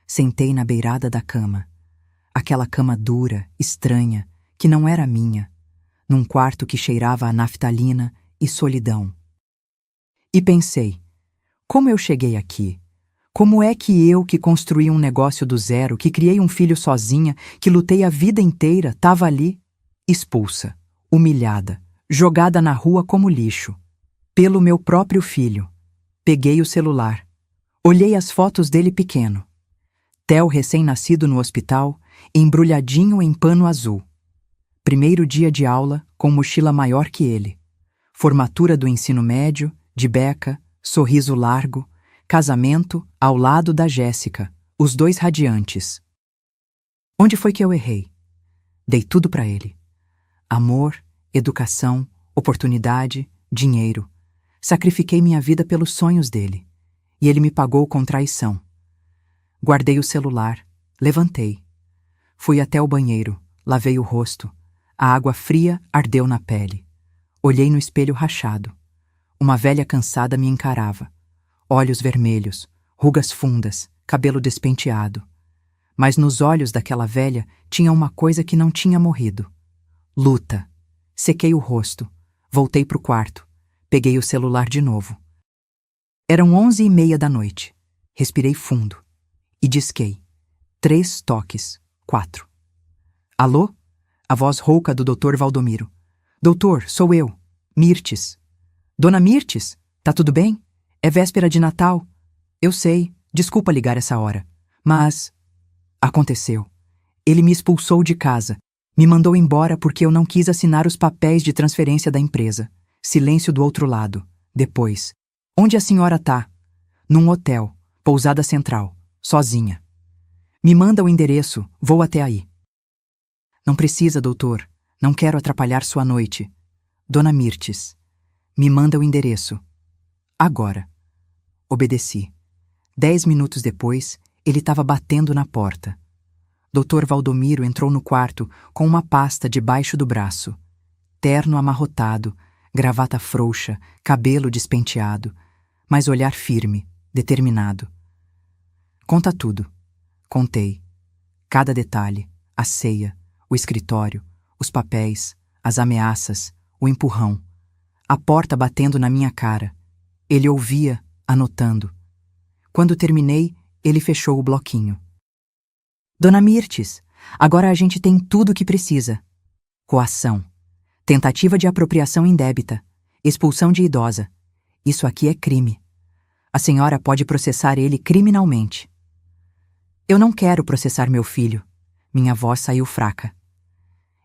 Sentei na beirada da cama. Aquela cama dura, estranha, que não era minha, num quarto que cheirava a naftalina e solidão. E pensei, como eu cheguei aqui? Como é que eu, que construí um negócio do zero, que criei um filho sozinha, que lutei a vida inteira, estava ali, expulsa, humilhada, jogada na rua como lixo, pelo meu próprio filho. Peguei o celular. Olhei as fotos dele pequeno. Theo recém-nascido no hospital, embrulhadinho em pano azul. Primeiro dia de aula, com mochila maior que ele. Formatura do ensino médio, de beca, sorriso largo, casamento ao lado da Jéssica, os dois radiantes. Onde foi que eu errei? Dei tudo para ele. Amor, educação, oportunidade, dinheiro. Sacrifiquei minha vida pelos sonhos dele. E ele me pagou com traição. Guardei o celular, levantei. Fui até o banheiro, lavei o rosto. A água fria ardeu na pele. Olhei no espelho rachado. Uma velha cansada me encarava. Olhos vermelhos, rugas fundas, cabelo despenteado. Mas nos olhos daquela velha tinha uma coisa que não tinha morrido. Luta. Sequei o rosto. Voltei pro quarto. Peguei o celular de novo. Eram 11h30 da noite. Respirei fundo. E disquei. 3 toques. 4. Alô? A voz rouca do Dr. Valdomiro. Doutor, sou eu. Mirtes. Dona Mirtes, tá tudo bem? É véspera de Natal. Eu sei, desculpa ligar essa hora. Mas... aconteceu. Ele me expulsou de casa. Me mandou embora porque eu não quis assinar os papéis de transferência da empresa. Silêncio do outro lado. Depois. Onde a senhora tá? Num hotel. Pousada Central. Sozinha. Me manda o endereço. Vou até aí. Não precisa, doutor. Não quero atrapalhar sua noite. Dona Mirtes. Me manda o endereço. Agora. Obedeci. 10 minutos depois, ele estava batendo na porta. Dr. Valdomiro entrou no quarto com uma pasta debaixo do braço. Terno amarrotado, gravata frouxa, cabelo despenteado, mas olhar firme, determinado. Conta tudo. Contei. Cada detalhe, a ceia, o escritório, os papéis, as ameaças, o empurrão. A porta batendo na minha cara. Ele ouvia, anotando. Quando terminei, ele fechou o bloquinho. Dona Mirtes, agora a gente tem tudo o que precisa. Coação. Tentativa de apropriação indébita. Expulsão de idosa. Isso aqui é crime. A senhora pode processar ele criminalmente. Eu não quero processar meu filho. Minha voz saiu fraca.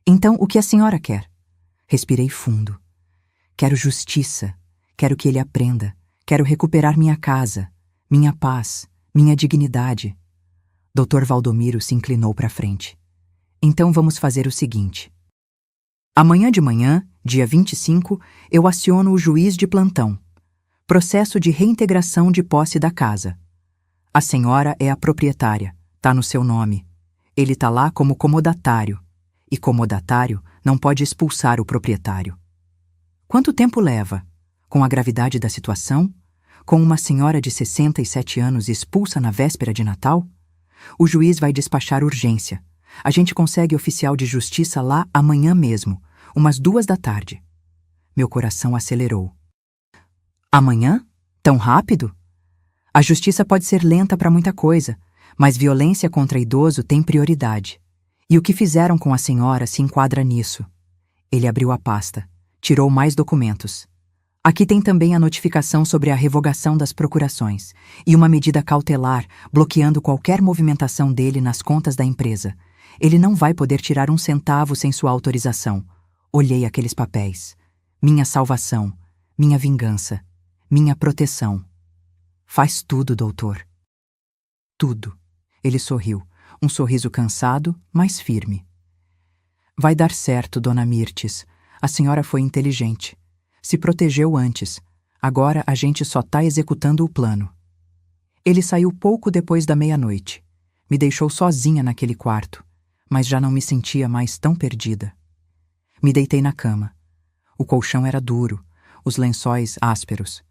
Então, o que a senhora quer? Respirei fundo. Quero justiça. Quero que ele aprenda. Quero recuperar minha casa, minha paz, minha dignidade. Dr. Valdomiro se inclinou para frente. Então vamos fazer o seguinte. Amanhã de manhã, dia 25, eu aciono o juiz de plantão. Processo de reintegração de posse da casa. A senhora é a proprietária, tá no seu nome. Ele tá lá como comodatário. E comodatário não pode expulsar o proprietário. Quanto tempo leva? Com a gravidade da situação? Com uma senhora de 67 anos expulsa na véspera de Natal? O juiz vai despachar urgência. A gente consegue oficial de justiça lá amanhã mesmo, umas 2 da tarde. Meu coração acelerou. Amanhã? Tão rápido? A justiça pode ser lenta para muita coisa, mas violência contra idoso tem prioridade. E o que fizeram com a senhora se enquadra nisso. Ele abriu a pasta, tirou mais documentos. Aqui tem também a notificação sobre a revogação das procurações e uma medida cautelar bloqueando qualquer movimentação dele nas contas da empresa. Ele não vai poder tirar um centavo sem sua autorização. Olhei aqueles papéis. Minha salvação, minha vingança, minha proteção. Faz tudo, doutor. Tudo. Ele sorriu, um sorriso cansado, mas firme. Vai dar certo, dona Mirtes. A senhora foi inteligente. Se protegeu antes. Agora a gente só tá executando o plano. Ele saiu pouco depois da meia-noite. Me deixou sozinha naquele quarto, mas já não me sentia mais tão perdida. Me deitei na cama. O colchão era duro, os lençóis ásperos.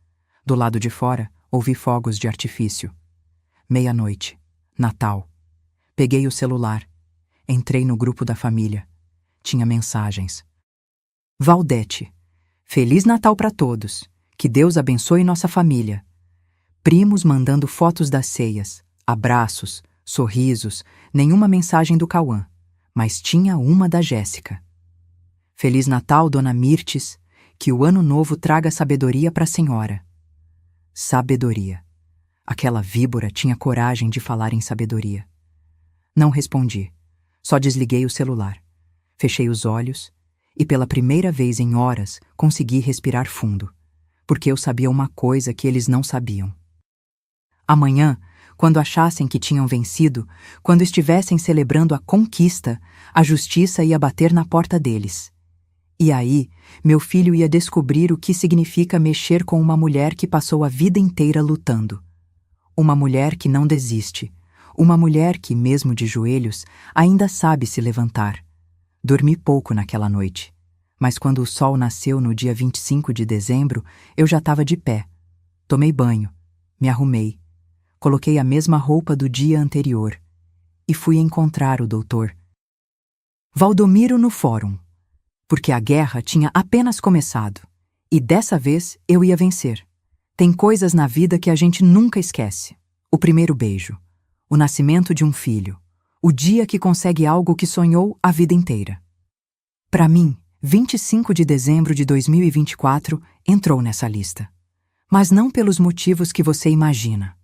Do lado de fora, ouvi fogos de artifício. Meia-noite. Natal. Peguei o celular. Entrei no grupo da família. Tinha mensagens. Valdete. Feliz Natal para todos. Que Deus abençoe nossa família. Primos mandando fotos das ceias, abraços, sorrisos, nenhuma mensagem do Cauã, mas tinha uma da Jéssica. Feliz Natal, dona Mirtes, que o ano novo traga sabedoria para a senhora. Sabedoria. Aquela víbora tinha coragem de falar em sabedoria. Não respondi, só desliguei o celular. Fechei os olhos e pela primeira vez em horas consegui respirar fundo, porque eu sabia uma coisa que eles não sabiam. Amanhã, quando achassem que tinham vencido, quando estivessem celebrando a conquista, a justiça ia bater na porta deles. E aí, meu filho ia descobrir o que significa mexer com uma mulher que passou a vida inteira lutando. Uma mulher que não desiste. Uma mulher que, mesmo de joelhos, ainda sabe se levantar. Dormi pouco naquela noite, mas quando o sol nasceu no dia 25 de dezembro, eu já estava de pé. Tomei banho, me arrumei, coloquei a mesma roupa do dia anterior e fui encontrar o doutor Valdomiro no fórum, porque a guerra tinha apenas começado e dessa vez eu ia vencer. Tem coisas na vida que a gente nunca esquece. O primeiro beijo, o nascimento de um filho, O dia que consegue algo que sonhou a vida inteira. Para mim, 25 de dezembro de 2024 entrou nessa lista. Mas não pelos motivos que você imagina.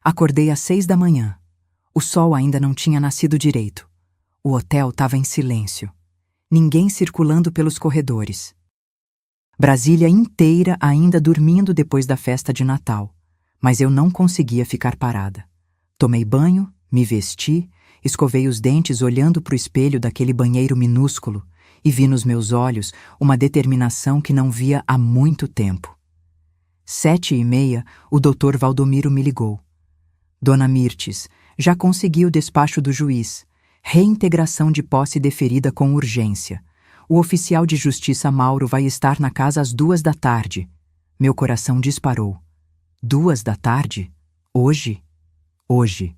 Acordei às 6 da manhã. O sol ainda não tinha nascido direito. O hotel estava em silêncio. Ninguém circulando pelos corredores. Brasília inteira ainda dormindo depois da festa de Natal. Mas eu não conseguia ficar parada. Tomei banho, me vesti, escovei os dentes olhando para o espelho daquele banheiro minúsculo e vi nos meus olhos uma determinação que não via há muito tempo. 7h30, o Dr. Valdomiro me ligou. Dona Mirtes, já consegui o despacho do juiz. Reintegração de posse deferida com urgência. O oficial de justiça Mauro vai estar na casa às 2h. Meu coração disparou. 2h? Hoje? Hoje.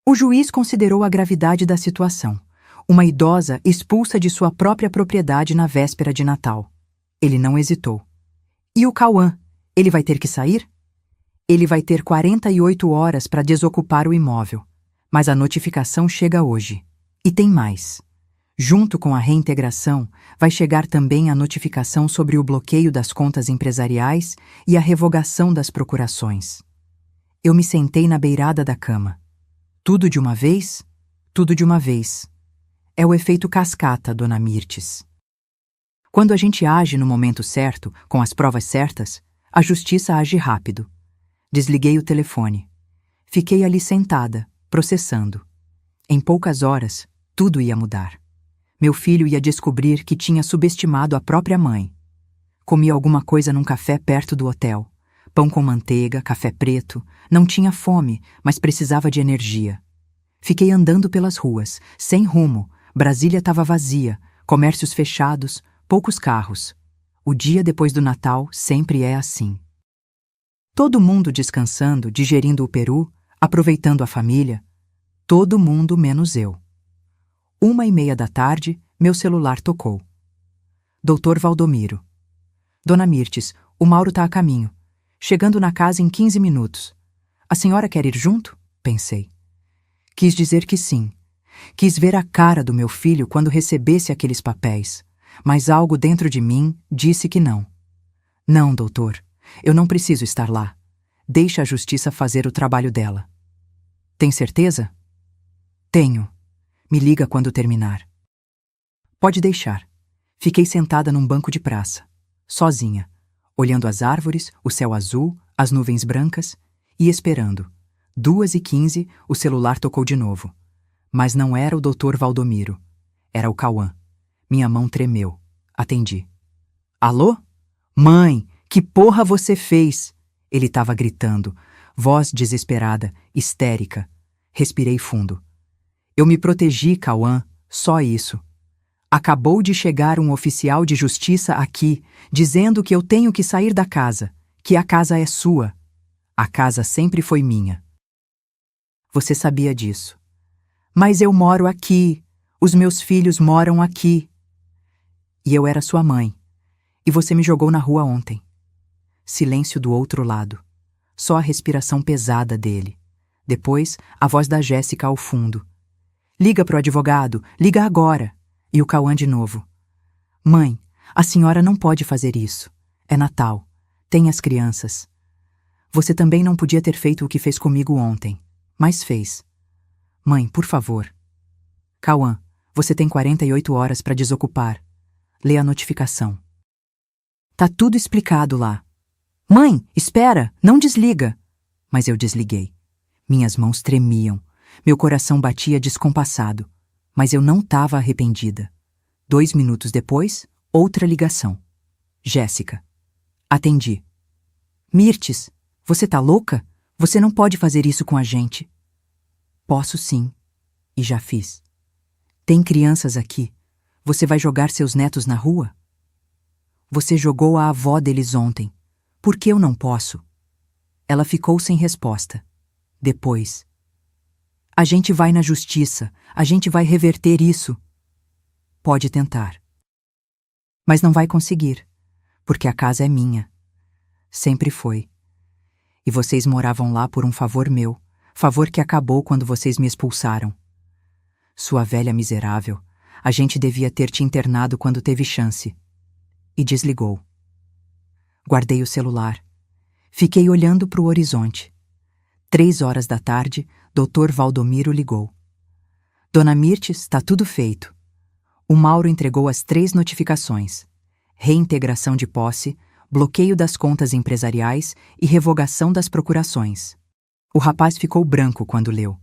O juiz considerou a gravidade da situação. Uma idosa expulsa de sua própria propriedade na véspera de Natal. Ele não hesitou. E o Cauã? Ele vai ter que sair? Ele vai ter 48 horas para desocupar o imóvel. Mas a notificação chega hoje. E tem mais. Junto com a reintegração, vai chegar também a notificação sobre o bloqueio das contas empresariais e a revogação das procurações. Eu me sentei na beirada da cama. Tudo de uma vez? Tudo de uma vez. É o efeito cascata, Dona Mirtes. Quando a gente age no momento certo, com as provas certas, a justiça age rápido. Desliguei o telefone. Fiquei ali sentada, processando. Em poucas horas, tudo ia mudar. Meu filho ia descobrir que tinha subestimado a própria mãe. Comi alguma coisa num café perto do hotel. Pão com manteiga, café preto. Não tinha fome, mas precisava de energia. Fiquei andando pelas ruas, sem rumo. Brasília estava vazia, comércios fechados, poucos carros. O dia depois do Natal sempre é assim. Todo mundo descansando, digerindo o peru, aproveitando a família. Todo mundo menos eu. 1h30, meu celular tocou. Dr. Valdomiro. Dona Mirtes, o Mauro está a caminho. Chegando na casa em 15 minutos. A senhora quer ir junto? Pensei. Quis dizer que sim. Quis ver a cara do meu filho quando recebesse aqueles papéis. Mas algo dentro de mim disse que não. Não, doutor. Eu não preciso estar lá. Deixa a justiça fazer o trabalho dela. Tem certeza? Tenho. Me liga quando terminar. Pode deixar. Fiquei sentada num banco de praça, sozinha, olhando as árvores, o céu azul, as nuvens brancas e esperando. 2h15, o celular tocou de novo. Mas não era o Dr. Valdomiro. Era o Cauã. Minha mão tremeu. Atendi. Alô? Mãe, que porra você fez? Ele estava gritando, voz desesperada, histérica. Respirei fundo. Eu me protegi, Cauã, só isso. Acabou de chegar um oficial de justiça aqui, dizendo que eu tenho que sair da casa, que a casa é sua. A casa sempre foi minha. Você sabia disso. Mas eu moro aqui, os meus filhos moram aqui. E eu era sua mãe, e você me jogou na rua ontem. Silêncio do outro lado, só a respiração pesada dele. Depois, a voz da Jéssica ao fundo. Liga pro advogado, liga agora. E o Cauã de novo. Mãe, a senhora não pode fazer isso. É Natal. Tem as crianças. Você também não podia ter feito o que fez comigo ontem, mas fez. Mãe, por favor. Cauã, você tem 48 horas para desocupar. Lê a notificação. Tá tudo explicado lá. Mãe, espera, não desliga. Mas eu desliguei. Minhas mãos tremiam. Meu coração batia descompassado. Mas eu não estava arrependida. 2 minutos depois, outra ligação. Jéssica. Atendi. Mirtes, você tá louca? Você não pode fazer isso com a gente. Posso sim. E já fiz. Tem crianças aqui. Você vai jogar seus netos na rua? Você jogou a avó deles ontem. Por que eu não posso? Ela ficou sem resposta. Depois. A gente vai na justiça. A gente vai reverter isso. Pode tentar. Mas não vai conseguir. Porque a casa é minha. Sempre foi. E vocês moravam lá por um favor meu. Favor que acabou quando vocês me expulsaram. Sua velha miserável, a gente devia ter te internado quando teve chance. E desligou. Guardei o celular. Fiquei olhando para o horizonte. 3 horas da tarde, Dr. Valdomiro ligou. Dona Mirtes, tá tudo feito. O Mauro entregou as 3 notificações: reintegração de posse, bloqueio das contas empresariais e revogação das procurações. O rapaz ficou branco quando leu.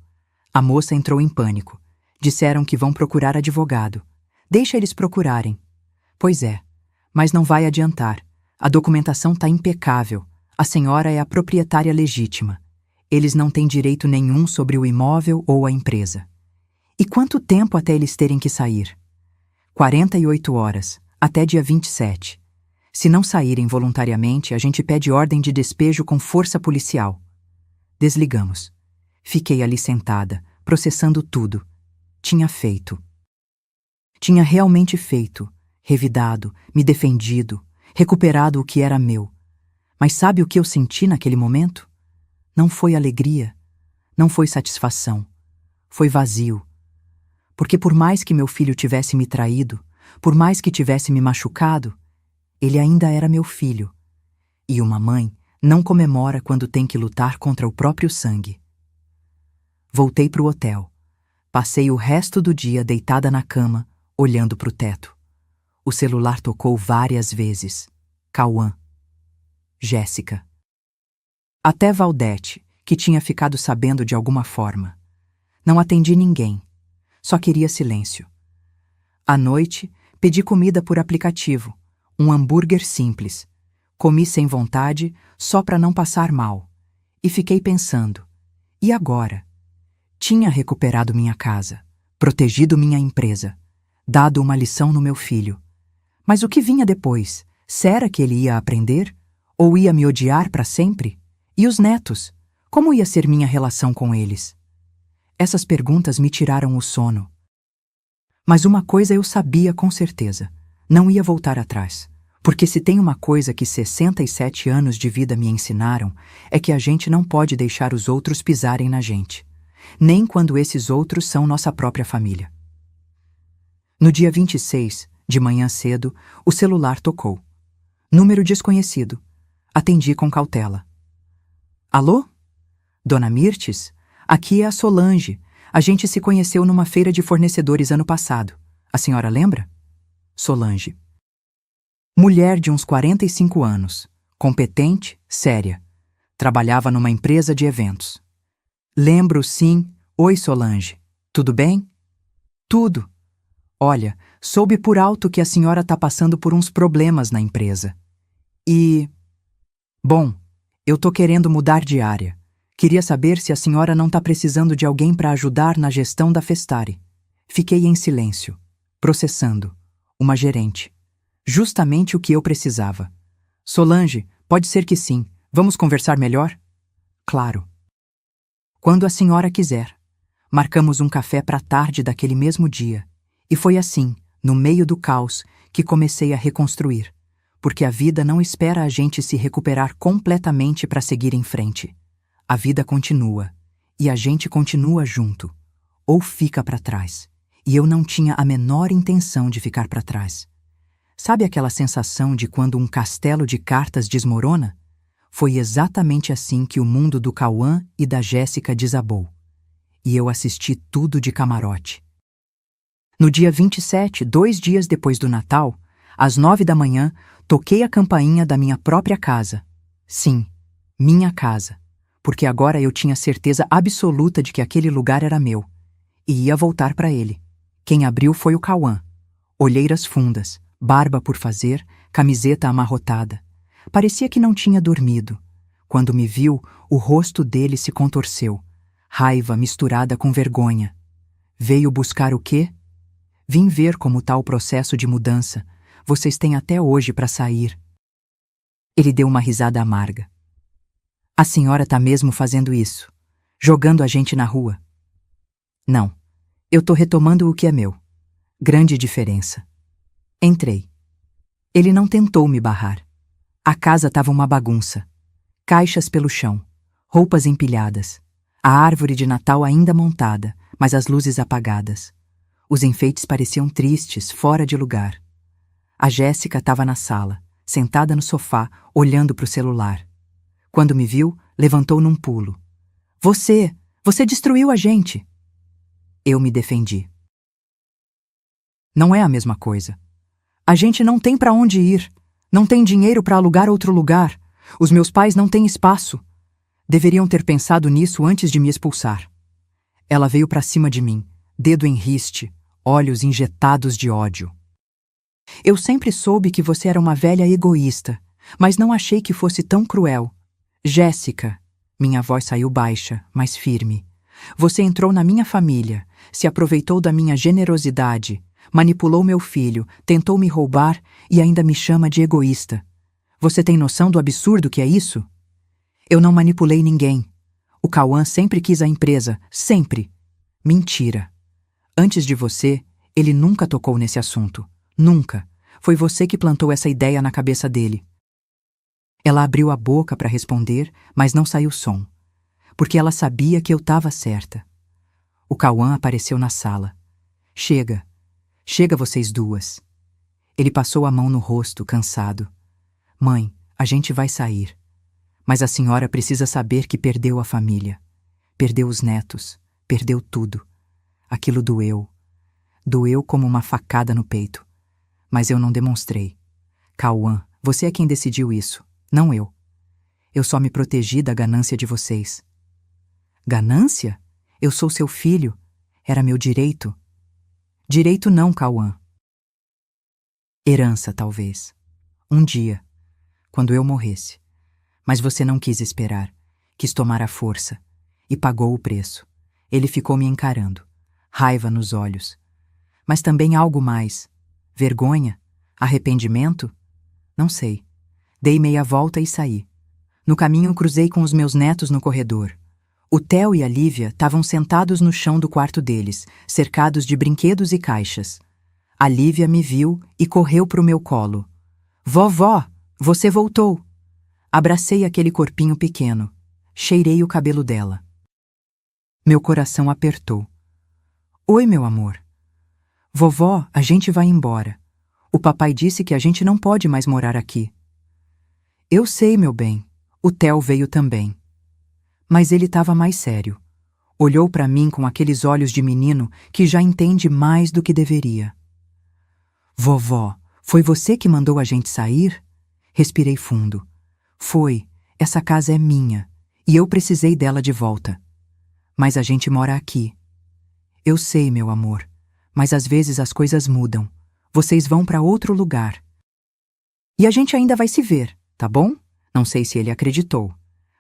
A moça entrou em pânico. Disseram que vão procurar advogado. Deixa eles procurarem. Pois é, mas não vai adiantar. A documentação tá impecável. A senhora é a proprietária legítima. Eles não têm direito nenhum sobre o imóvel ou a empresa. E quanto tempo até eles terem que sair? 48 horas, até dia 27. Se não saírem voluntariamente, a gente pede ordem de despejo com força policial. Desligamos. Fiquei ali sentada, processando tudo. Tinha feito. Tinha realmente feito, revidado, me defendido, recuperado o que era meu. Mas sabe o que eu senti naquele momento? Não foi alegria, não foi satisfação, foi vazio. Porque por mais que meu filho tivesse me traído, por mais que tivesse me machucado, ele ainda era meu filho. E uma mãe não comemora quando tem que lutar contra o próprio sangue. Voltei para o hotel. Passei o resto do dia deitada na cama, olhando para o teto. O celular tocou várias vezes. Cauã. Jéssica. Até Valdete, que tinha ficado sabendo de alguma forma. Não atendi ninguém. Só queria silêncio. À noite, pedi comida por aplicativo. Um hambúrguer simples. Comi sem vontade, só para não passar mal. E fiquei pensando. E agora? Tinha recuperado minha casa, protegido minha empresa, dado uma lição no meu filho. Mas o que vinha depois? Será que ele ia aprender? Ou ia me odiar para sempre? E os netos? Como ia ser minha relação com eles? Essas perguntas me tiraram o sono. Mas uma coisa eu sabia com certeza: não ia voltar atrás. Porque se tem uma coisa que 67 anos de vida me ensinaram, é que a gente não pode deixar os outros pisarem na gente. Nem quando esses outros são nossa própria família. No dia 26, de manhã cedo, o celular tocou. Número desconhecido. Atendi com cautela. Alô? Dona Mirtes? Aqui é a Solange. A gente se conheceu numa feira de fornecedores ano passado. A senhora lembra? Solange. Mulher de uns 45 anos. Competente, séria. Trabalhava numa empresa de eventos. Lembro, sim. Oi, Solange. Tudo bem? Tudo. Olha, soube por alto que a senhora está passando por uns problemas na empresa. Bom, eu tô querendo mudar de área. Queria saber se a senhora não está precisando de alguém para ajudar na gestão da Festare. Fiquei em silêncio, processando. Uma gerente. Justamente o que eu precisava. Solange, pode ser que sim. Vamos conversar melhor? Claro. Quando a senhora quiser. Marcamos um café para a tarde daquele mesmo dia. E foi assim, no meio do caos, que comecei a reconstruir. Porque a vida não espera a gente se recuperar completamente para seguir em frente. A vida continua. E a gente continua junto. Ou fica para trás. E eu não tinha a menor intenção de ficar para trás. Sabe aquela sensação de quando um castelo de cartas desmorona? Foi exatamente assim que o mundo do Cauã e da Jéssica desabou. E eu assisti tudo de camarote. No dia 27, 2 dias depois do Natal, às 9 da manhã, toquei a campainha da minha própria casa. Sim, minha casa. Porque agora eu tinha certeza absoluta de que aquele lugar era meu. E ia voltar para ele. Quem abriu foi o Cauã. Olheiras fundas, barba por fazer, camiseta amarrotada. Parecia que não tinha dormido. Quando me viu, o rosto dele se contorceu. Raiva misturada com vergonha. Veio buscar o quê? Vim ver como está o processo de mudança. Vocês têm até hoje para sair. Ele deu uma risada amarga. A senhora está mesmo fazendo isso? Jogando a gente na rua? Não. Eu tô retomando o que é meu. Grande diferença. Entrei. Ele não tentou me barrar. A casa estava uma bagunça. Caixas pelo chão, roupas empilhadas, a árvore de Natal ainda montada, mas as luzes apagadas, Os enfeites pareciam tristes, fora de lugar. A Jéssica estava na sala, sentada no sofá, olhando para o celular. Quando me viu, levantou num pulo. Você destruiu a gente! Eu me defendi. Não é a mesma coisa. A gente não tem para onde ir. Não tem dinheiro para alugar outro lugar. Os meus pais não têm espaço. Deveriam ter pensado nisso antes de me expulsar. Ela veio para cima de mim, dedo em riste, olhos injetados de ódio. Eu sempre soube que você era uma velha egoísta, mas não achei que fosse tão cruel. Jéssica, minha voz saiu baixa, mas firme. Você entrou na minha família, se aproveitou da minha generosidade, manipulou meu filho, tentou me roubar e ainda me chama de egoísta. Você tem noção do absurdo que é isso? Eu não manipulei ninguém. O Cauã sempre quis a empresa, sempre. Mentira. Antes de você, ele nunca tocou nesse assunto. Nunca. Foi você que plantou essa ideia na cabeça dele. Ela abriu a boca para responder, mas não saiu som, porque ela sabia que eu estava certa. O Cauã apareceu na sala. Chega vocês duas. Ele passou a mão no rosto, cansado. Mãe, a gente vai sair. Mas a senhora precisa saber que perdeu a família. Perdeu os netos. Perdeu tudo. Aquilo doeu. Doeu como uma facada no peito. Mas eu não demonstrei. Cauã, você é quem decidiu isso, não eu. Eu só me protegi da ganância de vocês. Ganância? Eu sou seu filho. Era meu direito. Direito não, Cauã. Herança, talvez. Um dia, quando eu morresse. Mas você não quis esperar. Quis tomar a força. E pagou o preço. Ele ficou me encarando. Raiva nos olhos. Mas também algo mais. Vergonha? Arrependimento? Não sei. Dei meia volta e saí. No caminho cruzei com os meus netos no corredor. O Theo e a Lívia estavam sentados no chão do quarto deles, cercados de brinquedos e caixas. A Lívia me viu e correu pro meu colo. Vovó, você voltou! Abracei aquele corpinho pequeno. Cheirei o cabelo dela. Meu coração apertou. Oi, meu amor. Vovó, a gente vai embora. O papai disse que a gente não pode mais morar aqui. Eu sei, meu bem. O Theo veio também. Mas ele estava mais sério. Olhou para mim com aqueles olhos de menino que já entende mais do que deveria. Vovó, foi você que mandou a gente sair? Respirei fundo. Foi. Essa casa é minha. E eu precisei dela de volta. Mas a gente mora aqui. Eu sei, meu amor. Mas às vezes as coisas mudam. Vocês vão para outro lugar. E a gente ainda vai se ver, tá bom? Não sei se ele acreditou.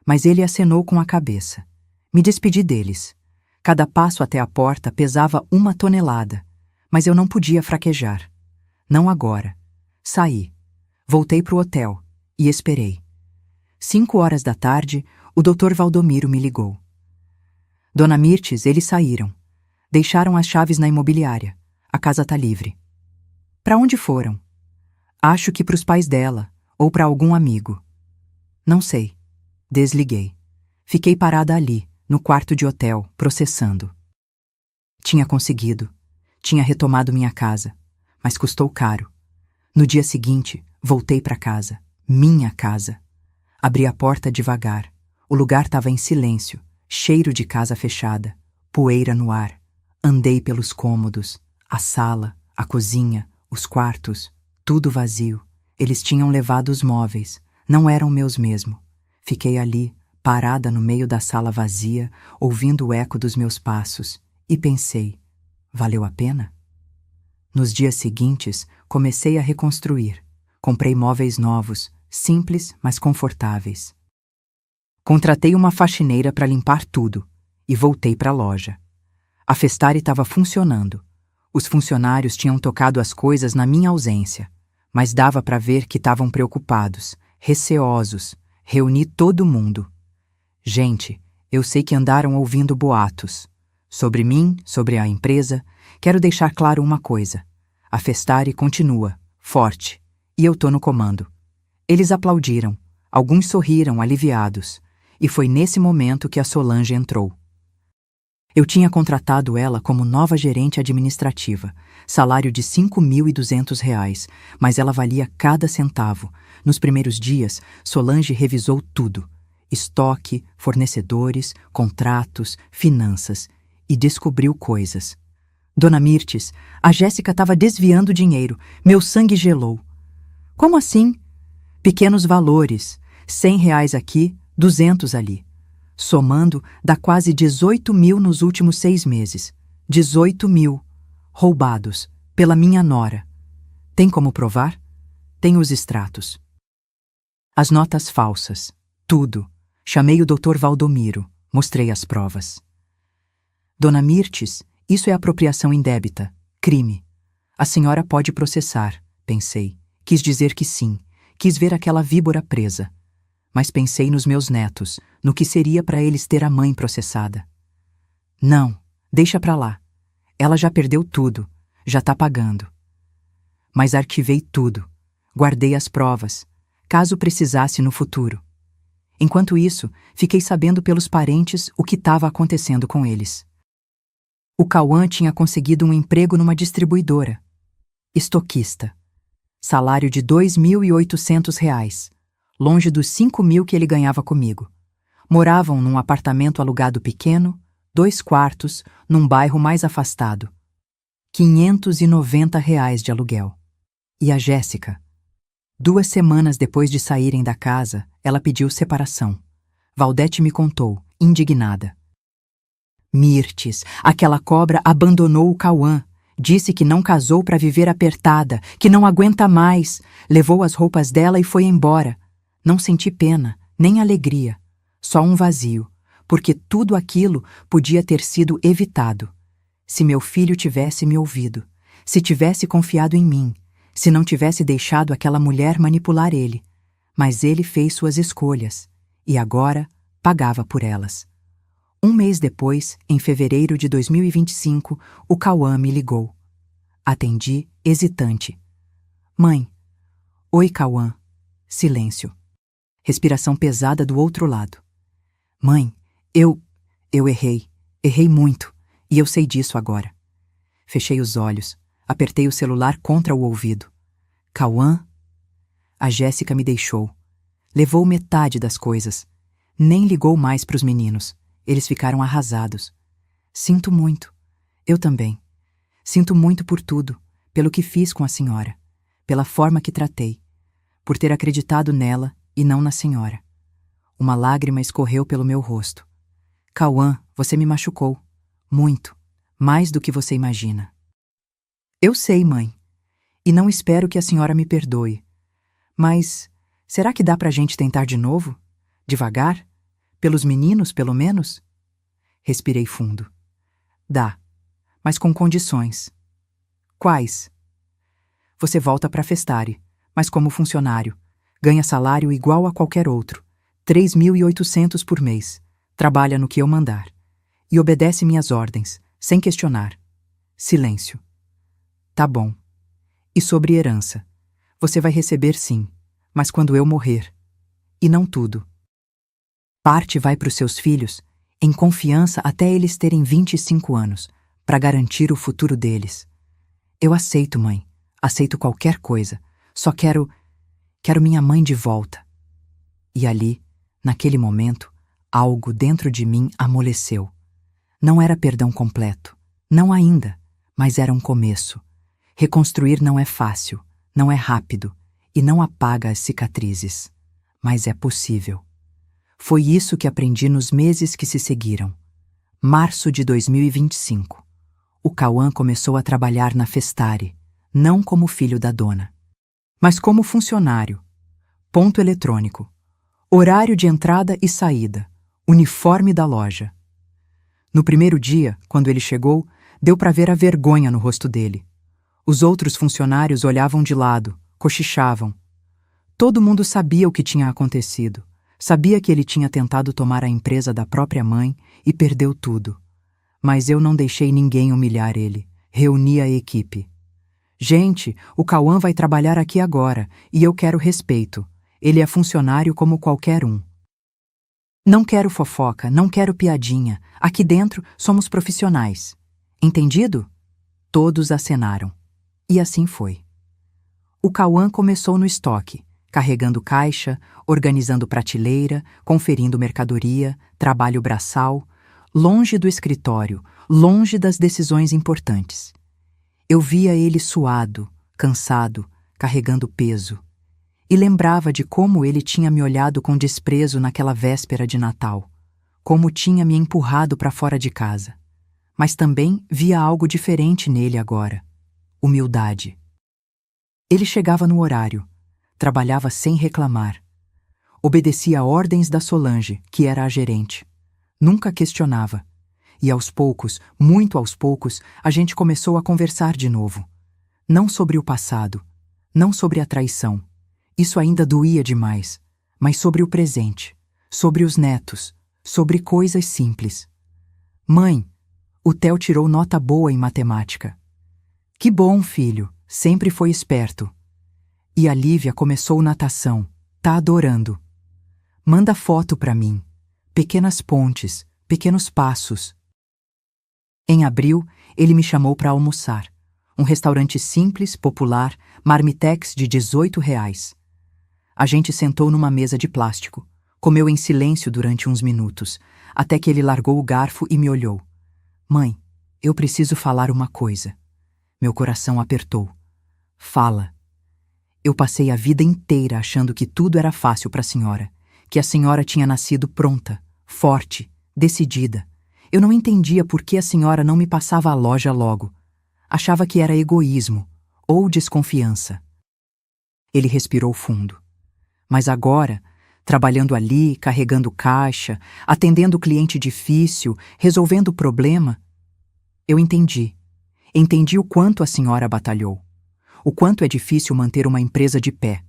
Mas ele acenou com a cabeça. Me despedi deles. Cada passo até a porta pesava 1 tonelada. Mas eu não podia fraquejar. Não agora. Saí. Voltei pro hotel. E esperei. 5 horas da tarde, o Dr. Valdomiro me ligou. Dona Mirtes, eles saíram. Deixaram as chaves na imobiliária. A casa tá livre. Para onde foram? Acho que pros pais dela, ou para algum amigo. Não sei. Desliguei. Fiquei parada ali, no quarto de hotel, processando. Tinha conseguido. Tinha retomado minha casa. Mas custou caro. No dia seguinte, voltei para casa. Minha casa. Abri a porta devagar. O lugar estava em silêncio, cheiro de casa fechada, poeira no ar. Andei pelos cômodos, a sala, a cozinha, os quartos, tudo vazio. Eles tinham levado os móveis, não eram meus mesmo. Fiquei ali, parada no meio da sala vazia, ouvindo o eco dos meus passos, e pensei, valeu a pena? Nos dias seguintes, comecei a reconstruir. Comprei móveis novos, simples, mas confortáveis. Contratei uma faxineira para limpar tudo, e voltei para a loja. A Festari estava funcionando. Os funcionários tinham tocado as coisas na minha ausência, mas dava para ver que estavam preocupados, receosos. Reuni todo mundo. Gente, eu sei que andaram ouvindo boatos. Sobre mim, sobre a empresa, quero deixar claro uma coisa. A Festari continua, forte, e eu tô no comando. Eles aplaudiram, alguns sorriram aliviados, e foi nesse momento que a Solange entrou. Eu tinha contratado ela como nova gerente administrativa, salário de R$ 5.200, mas ela valia cada centavo. Nos primeiros dias, Solange revisou tudo: estoque, fornecedores, contratos, finanças, e descobriu coisas. Dona Mirtes, a Jéssica estava desviando dinheiro. Meu sangue gelou. Como assim? Pequenos valores, R$ 100 aqui, 200 ali. Somando, dá quase 18 mil nos últimos 6 meses. 18 mil. Roubados. Pela minha nora. Tem como provar? Tem os extratos. As notas falsas. Tudo. Chamei o Dr. Valdomiro. Mostrei as provas. Dona Mirtes, isso é apropriação indébita. Crime. A senhora pode processar, pensei. Quis dizer que sim. Quis ver aquela víbora presa. Mas pensei nos meus netos, no que seria para eles ter a mãe processada. Não, deixa pra lá. Ela já perdeu tudo, já tá pagando. Mas arquivei tudo, guardei as provas, caso precisasse no futuro. Enquanto isso, fiquei sabendo pelos parentes o que estava acontecendo com eles. O Cauã tinha conseguido um emprego numa distribuidora. Estoquista. Salário de R$ 2.800. Longe dos 5 mil que ele ganhava comigo. Moravam num apartamento alugado pequeno, 2 quartos, num bairro mais afastado. R$ 590 de aluguel. E a Jéssica? 2 semanas depois de saírem da casa, ela pediu separação. Valdete me contou, indignada. Mirtes, aquela cobra abandonou o Cauã. Disse que não casou para viver apertada, que não aguenta mais. Levou as roupas dela e foi embora. Não senti pena, nem alegria, só um vazio, porque tudo aquilo podia ter sido evitado. Se meu filho tivesse me ouvido, se tivesse confiado em mim, se não tivesse deixado aquela mulher manipular ele. Mas ele fez suas escolhas, e agora pagava por elas. Um mês depois, em fevereiro de 2025, o Cauã me ligou. Atendi, hesitante. Mãe. Oi, Cauã. Silêncio. Respiração pesada do outro lado. Mãe, eu errei. Errei muito, e eu sei disso agora. Fechei os olhos, apertei o celular contra o ouvido. Cauã? A Jéssica me deixou. Levou metade das coisas. Nem ligou mais para os meninos. Eles ficaram arrasados. Sinto muito. Eu também. Sinto muito por tudo, pelo que fiz com a senhora, pela forma que tratei, por ter acreditado nela e não na senhora. Uma lágrima escorreu pelo meu rosto. Cauã, você me machucou. Muito. Mais do que você imagina. Eu sei, mãe. E não espero que a senhora me perdoe. Mas será que dá pra gente tentar de novo? Devagar? Pelos meninos, pelo menos? Respirei fundo. Dá, mas com condições. Quais? Você volta pra Festare, mas como funcionário. Ganha salário igual a qualquer outro. 3.800 por mês. Trabalha no que eu mandar. E obedece minhas ordens, sem questionar. Silêncio. Tá bom. E sobre herança? Você vai receber sim, mas quando eu morrer. E não tudo. Parte vai para os seus filhos, em confiança até eles terem 25 anos, para garantir o futuro deles. Eu aceito, mãe. Aceito qualquer coisa. Só quero minha mãe de volta. E ali, naquele momento, algo dentro de mim amoleceu. Não era perdão completo. Não ainda, mas era um começo. Reconstruir não é fácil, não é rápido e não apaga as cicatrizes. Mas é possível. Foi isso que aprendi nos meses que se seguiram. Março de 2025. O Cauã começou a trabalhar na Festare, não como filho da dona, mas como funcionário. Ponto eletrônico. Horário de entrada e saída. Uniforme da loja. No primeiro dia, quando ele chegou, deu para ver a vergonha no rosto dele. Os outros funcionários olhavam de lado, cochichavam. Todo mundo sabia o que tinha acontecido. Sabia que ele tinha tentado tomar a empresa da própria mãe e perdeu tudo. Mas eu não deixei ninguém humilhar ele. Reuni a equipe. Gente, o Cauã vai trabalhar aqui agora e eu quero respeito. Ele é funcionário como qualquer um. Não quero fofoca, não quero piadinha. Aqui dentro somos profissionais. Entendido? Todos acenaram. E assim foi. O Cauã começou no estoque, carregando caixa, organizando prateleira, conferindo mercadoria, trabalho braçal, longe do escritório, longe das decisões importantes. Eu via ele suado, cansado, carregando peso, e lembrava de como ele tinha me olhado com desprezo naquela véspera de Natal, como tinha me empurrado para fora de casa. Mas também via algo diferente nele agora: humildade. Ele chegava no horário, trabalhava sem reclamar, obedecia ordens da Solange, que era a gerente. Nunca questionava. E aos poucos, muito aos poucos, a gente começou a conversar de novo. Não sobre o passado, não sobre a traição. Isso ainda doía demais. Mas sobre o presente, sobre os netos, sobre coisas simples. Mãe, o Theo tirou nota boa em matemática. Que bom, filho, sempre foi esperto. E a Lívia começou natação, tá adorando. Manda foto pra mim. Pequenas pontes, pequenos passos. Em abril, ele me chamou para almoçar. Um restaurante simples, popular, marmitex de R$ 18. A gente sentou numa mesa de plástico. Comeu em silêncio durante uns minutos, até que ele largou o garfo e me olhou. Mãe, eu preciso falar uma coisa. Meu coração apertou. Fala. Eu passei a vida inteira achando que tudo era fácil para a senhora, que a senhora tinha nascido pronta, forte, decidida. Eu não entendia por que a senhora não me passava a loja logo. Achava que era egoísmo ou desconfiança. Ele respirou fundo. Mas agora, trabalhando ali, carregando caixa, atendendo cliente difícil, resolvendo o problema, eu entendi. Entendi o quanto a senhora batalhou. O quanto é difícil manter uma empresa de pé.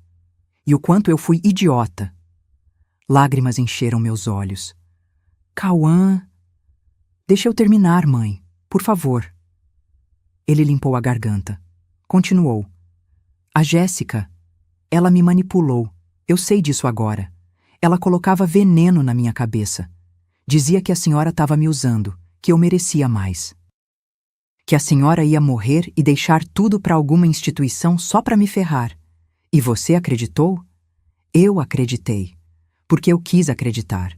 E o quanto eu fui idiota. Lágrimas encheram meus olhos. Cauã... Deixa eu terminar, mãe. Por favor. Ele limpou a garganta. Continuou. A Jéssica, ela me manipulou. Eu sei disso agora. Ela colocava veneno na minha cabeça. Dizia que a senhora estava me usando, que eu merecia mais. Que a senhora ia morrer e deixar tudo para alguma instituição só para me ferrar. E você acreditou? Eu acreditei. Porque eu quis acreditar.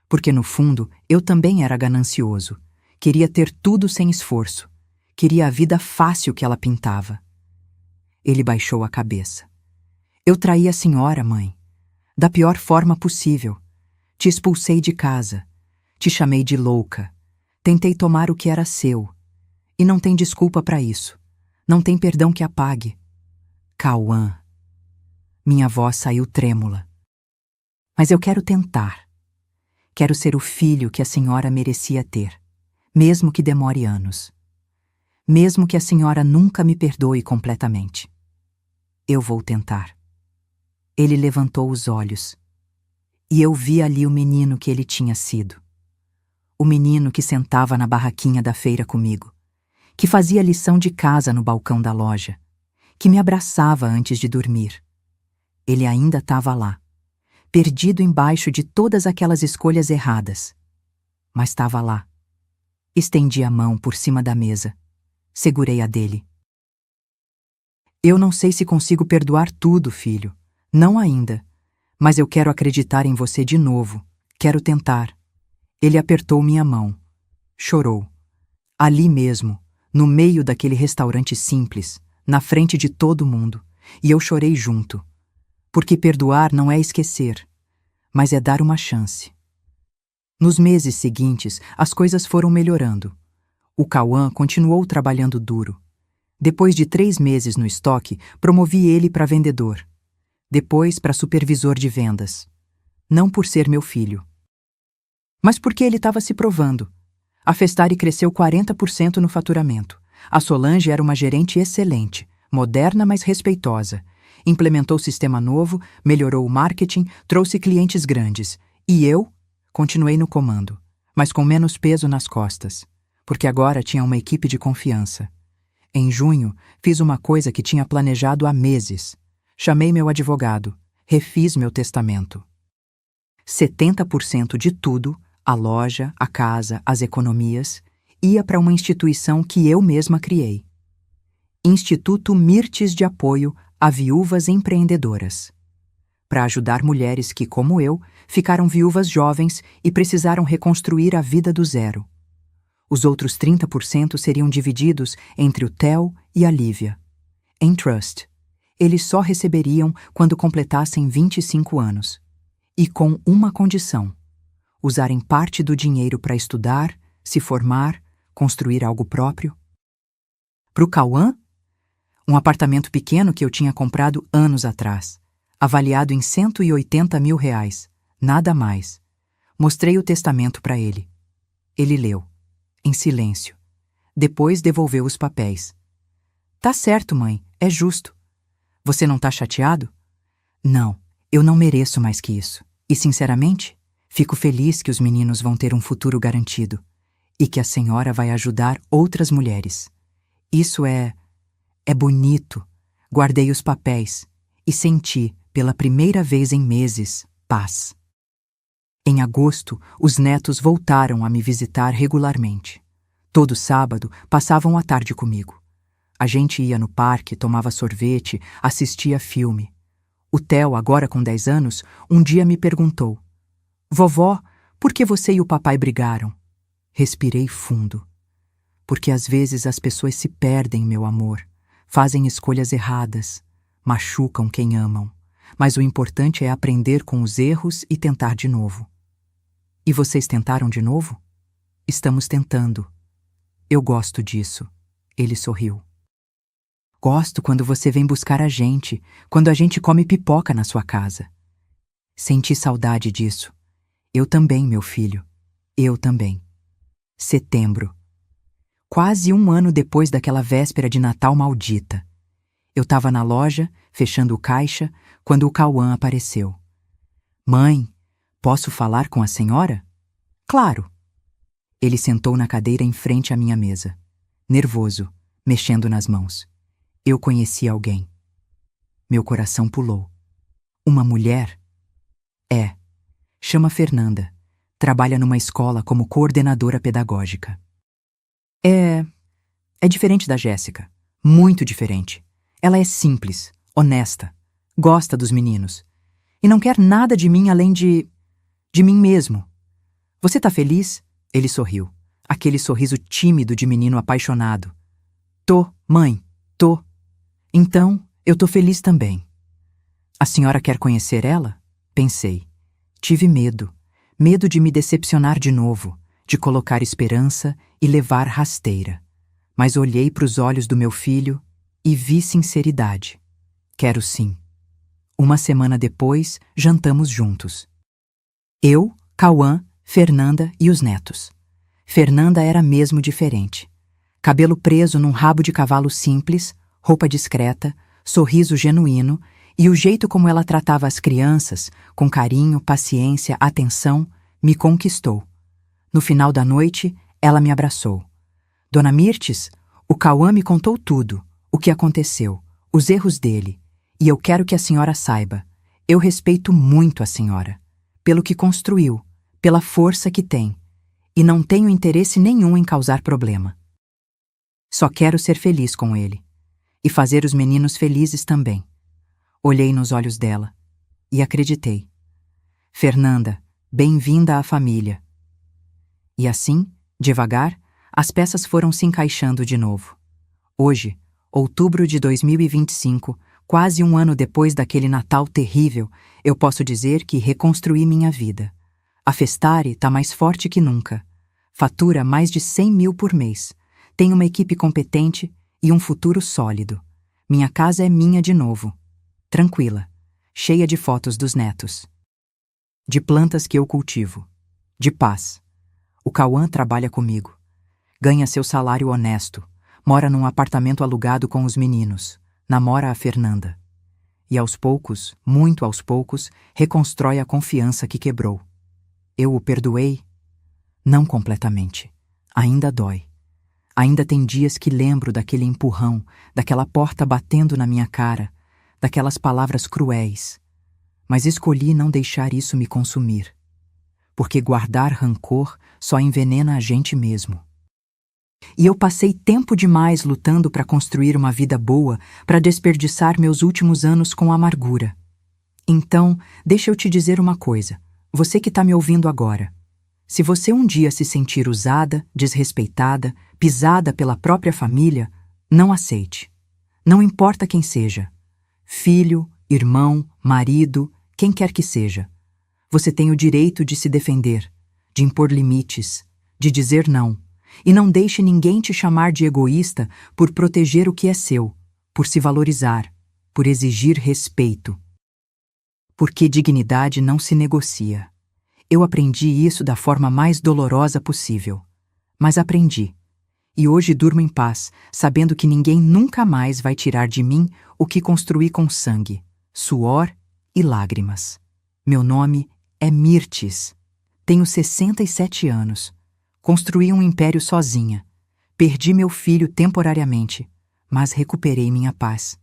Porque, no fundo, eu também era ganancioso. Queria ter tudo sem esforço. Queria a vida fácil que ela pintava. Ele baixou a cabeça. Eu traí a senhora, mãe. Da pior forma possível. Te expulsei de casa. Te chamei de louca. Tentei tomar o que era seu. E não tem desculpa para isso. Não tem perdão que apague. Cauã. Minha voz saiu trêmula. Mas eu quero tentar. Quero ser o filho que a senhora merecia ter, mesmo que demore anos. Mesmo que a senhora nunca me perdoe completamente. Eu vou tentar. Ele levantou os olhos. E eu vi ali o menino que ele tinha sido. O menino que sentava na barraquinha da feira comigo, que fazia lição de casa no balcão da loja, que me abraçava antes de dormir. Ele ainda estava lá, perdido embaixo de todas aquelas escolhas erradas. Mas estava lá. Estendi a mão por cima da mesa. Segurei a dele. Eu não sei se consigo perdoar tudo, filho. Não ainda. Mas eu quero acreditar em você de novo. Quero tentar. Ele apertou minha mão. Chorou. Ali mesmo, no meio daquele restaurante simples, na frente de todo mundo. E eu chorei junto. Porque perdoar não é esquecer, mas é dar uma chance. Nos meses seguintes, as coisas foram melhorando. O Cauã continuou trabalhando duro. Depois de 3 meses no estoque, promovi ele para vendedor. Depois para supervisor de vendas. Não por ser meu filho, mas porque ele estava se provando. A Festari cresceu 40% no faturamento. A Solange era uma gerente excelente, moderna, mas respeitosa. Implementou sistema novo, melhorou o marketing, trouxe clientes grandes. E eu continuei no comando, mas com menos peso nas costas, porque agora tinha uma equipe de confiança. Em junho, fiz uma coisa que tinha planejado há meses. Chamei meu advogado, refiz meu testamento. 70% de tudo, a loja, a casa, as economias, ia para uma instituição que eu mesma criei. Instituto Mirtes de Apoio a Viúvas Empreendedoras, para ajudar mulheres que, como eu, ficaram viúvas jovens e precisaram reconstruir a vida do zero. Os outros 30% seriam divididos entre o Theo e a Lívia. Em trust. Eles só receberiam quando completassem 25 anos. E com uma condição: usarem parte do dinheiro para estudar, se formar, construir algo próprio. Para o Cauã, um apartamento pequeno que eu tinha comprado anos atrás, avaliado em R$180 mil, nada mais. Mostrei o testamento para ele. Ele leu, em silêncio. Depois devolveu os papéis. Tá certo, mãe, é justo. Você não tá chateado? Não, eu não mereço mais que isso. E, sinceramente, fico feliz que os meninos vão ter um futuro garantido e que a senhora vai ajudar outras mulheres. Isso é bonito. Guardei os papéis e senti, pela primeira vez em meses, paz. Em agosto, os netos voltaram a me visitar regularmente. Todo sábado, passavam a tarde comigo. A gente ia no parque, tomava sorvete, assistia filme. O Theo, agora com 10 anos, um dia me perguntou: Vovó, por que você e o papai brigaram? Respirei fundo. Porque às vezes as pessoas se perdem, meu amor, fazem escolhas erradas, machucam quem amam, mas o importante é aprender com os erros e tentar de novo. E vocês tentaram de novo? Estamos tentando. Eu gosto disso. Ele sorriu. Gosto quando você vem buscar a gente, quando a gente come pipoca na sua casa. Senti saudade disso. Eu também, meu filho. Eu também. Setembro. Quase um ano depois daquela véspera de Natal maldita. Eu estava na loja, fechando o caixa, quando o Cauã apareceu. Mãe, posso falar com a senhora? Claro. Ele sentou na cadeira em frente à minha mesa, nervoso, mexendo nas mãos. Eu conheci alguém. Meu coração pulou. Uma mulher? É. Chama Fernanda. Trabalha numa escola como coordenadora pedagógica. É diferente da Jéssica. Muito diferente. Ela é simples, honesta, gosta dos meninos. E não quer nada de mim além de mim mesmo. Você tá feliz? Ele sorriu. Aquele sorriso tímido de menino apaixonado. Tô, mãe, tô. Então, eu tô feliz também. A senhora quer conhecer ela? Pensei. Tive medo. Medo de me decepcionar de novo, de colocar esperança e levar rasteira. Mas olhei para os olhos do meu filho e vi sinceridade. Quero sim. Uma semana depois, jantamos juntos. Eu, Cauã, Fernanda e os netos. Fernanda era mesmo diferente. Cabelo preso num rabo de cavalo simples, roupa discreta, sorriso genuíno e o jeito como ela tratava as crianças, com carinho, paciência, atenção, me conquistou. No final da noite, ela me abraçou. Dona Mirtes, o Cauã me contou tudo, o que aconteceu, os erros dele, e eu quero que a senhora saiba, eu respeito muito a senhora, pelo que construiu, pela força que tem, e não tenho interesse nenhum em causar problema. Só quero ser feliz com ele, e fazer os meninos felizes também. Olhei nos olhos dela, e acreditei. Fernanda, bem-vinda à família. E assim, devagar, as peças foram se encaixando de novo. Hoje, outubro de 2025, quase um ano depois daquele Natal terrível, eu posso dizer que reconstruí minha vida. A Festare tá mais forte que nunca. Fatura mais de 100 mil por mês. Tem uma equipe competente e um futuro sólido. Minha casa é minha de novo. Tranquila, cheia de fotos dos netos. De plantas que eu cultivo. De paz. O Cauã trabalha comigo. Ganha seu salário honesto. Mora num apartamento alugado com os meninos. Namora a Fernanda. E aos poucos, muito aos poucos, reconstrói a confiança que quebrou. Eu o perdoei? Não completamente. Ainda dói. Ainda tem dias que lembro daquele empurrão, daquela porta batendo na minha cara, daquelas palavras cruéis. Mas escolhi não deixar isso me consumir. porque guardar rancor só envenena a gente mesmo. E eu passei tempo demais lutando para construir uma vida boa, para desperdiçar meus últimos anos com amargura. Então, deixa eu te dizer uma coisa, você que está me ouvindo agora. Se você um dia se sentir usada, desrespeitada, pisada pela própria família, não aceite. Não importa quem seja. Filho, irmão, marido, quem quer que seja. Você tem o direito de se defender, de impor limites, de dizer não. E não deixe ninguém te chamar de egoísta por proteger o que é seu, por se valorizar, por exigir respeito. Porque dignidade não se negocia. Eu aprendi isso da forma mais dolorosa possível. Mas aprendi. E hoje durmo em paz, sabendo que ninguém nunca mais vai tirar de mim o que construí com sangue, suor e lágrimas. Meu nome é Mirtes. Tenho 67 anos. Construí um império sozinha. Perdi meu filho temporariamente, mas recuperei minha paz.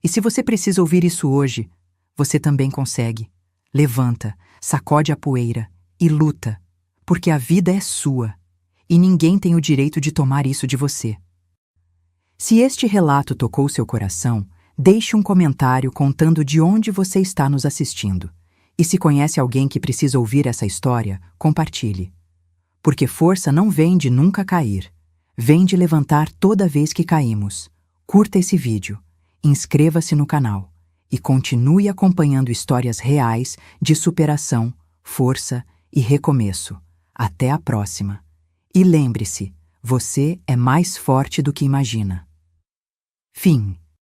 E se você precisa ouvir isso hoje, você também consegue. Levanta, sacode a poeira e luta, porque a vida é sua, e ninguém tem o direito de tomar isso de você. Se este relato tocou seu coração, deixe um comentário contando de onde você está nos assistindo. E se conhece alguém que precisa ouvir essa história, compartilhe. Porque força não vem de nunca cair, vem de levantar toda vez que caímos. Curta esse vídeo, inscreva-se no canal e continue acompanhando histórias reais de superação, força e recomeço. Até a próxima. E lembre-se, você é mais forte do que imagina. Fim.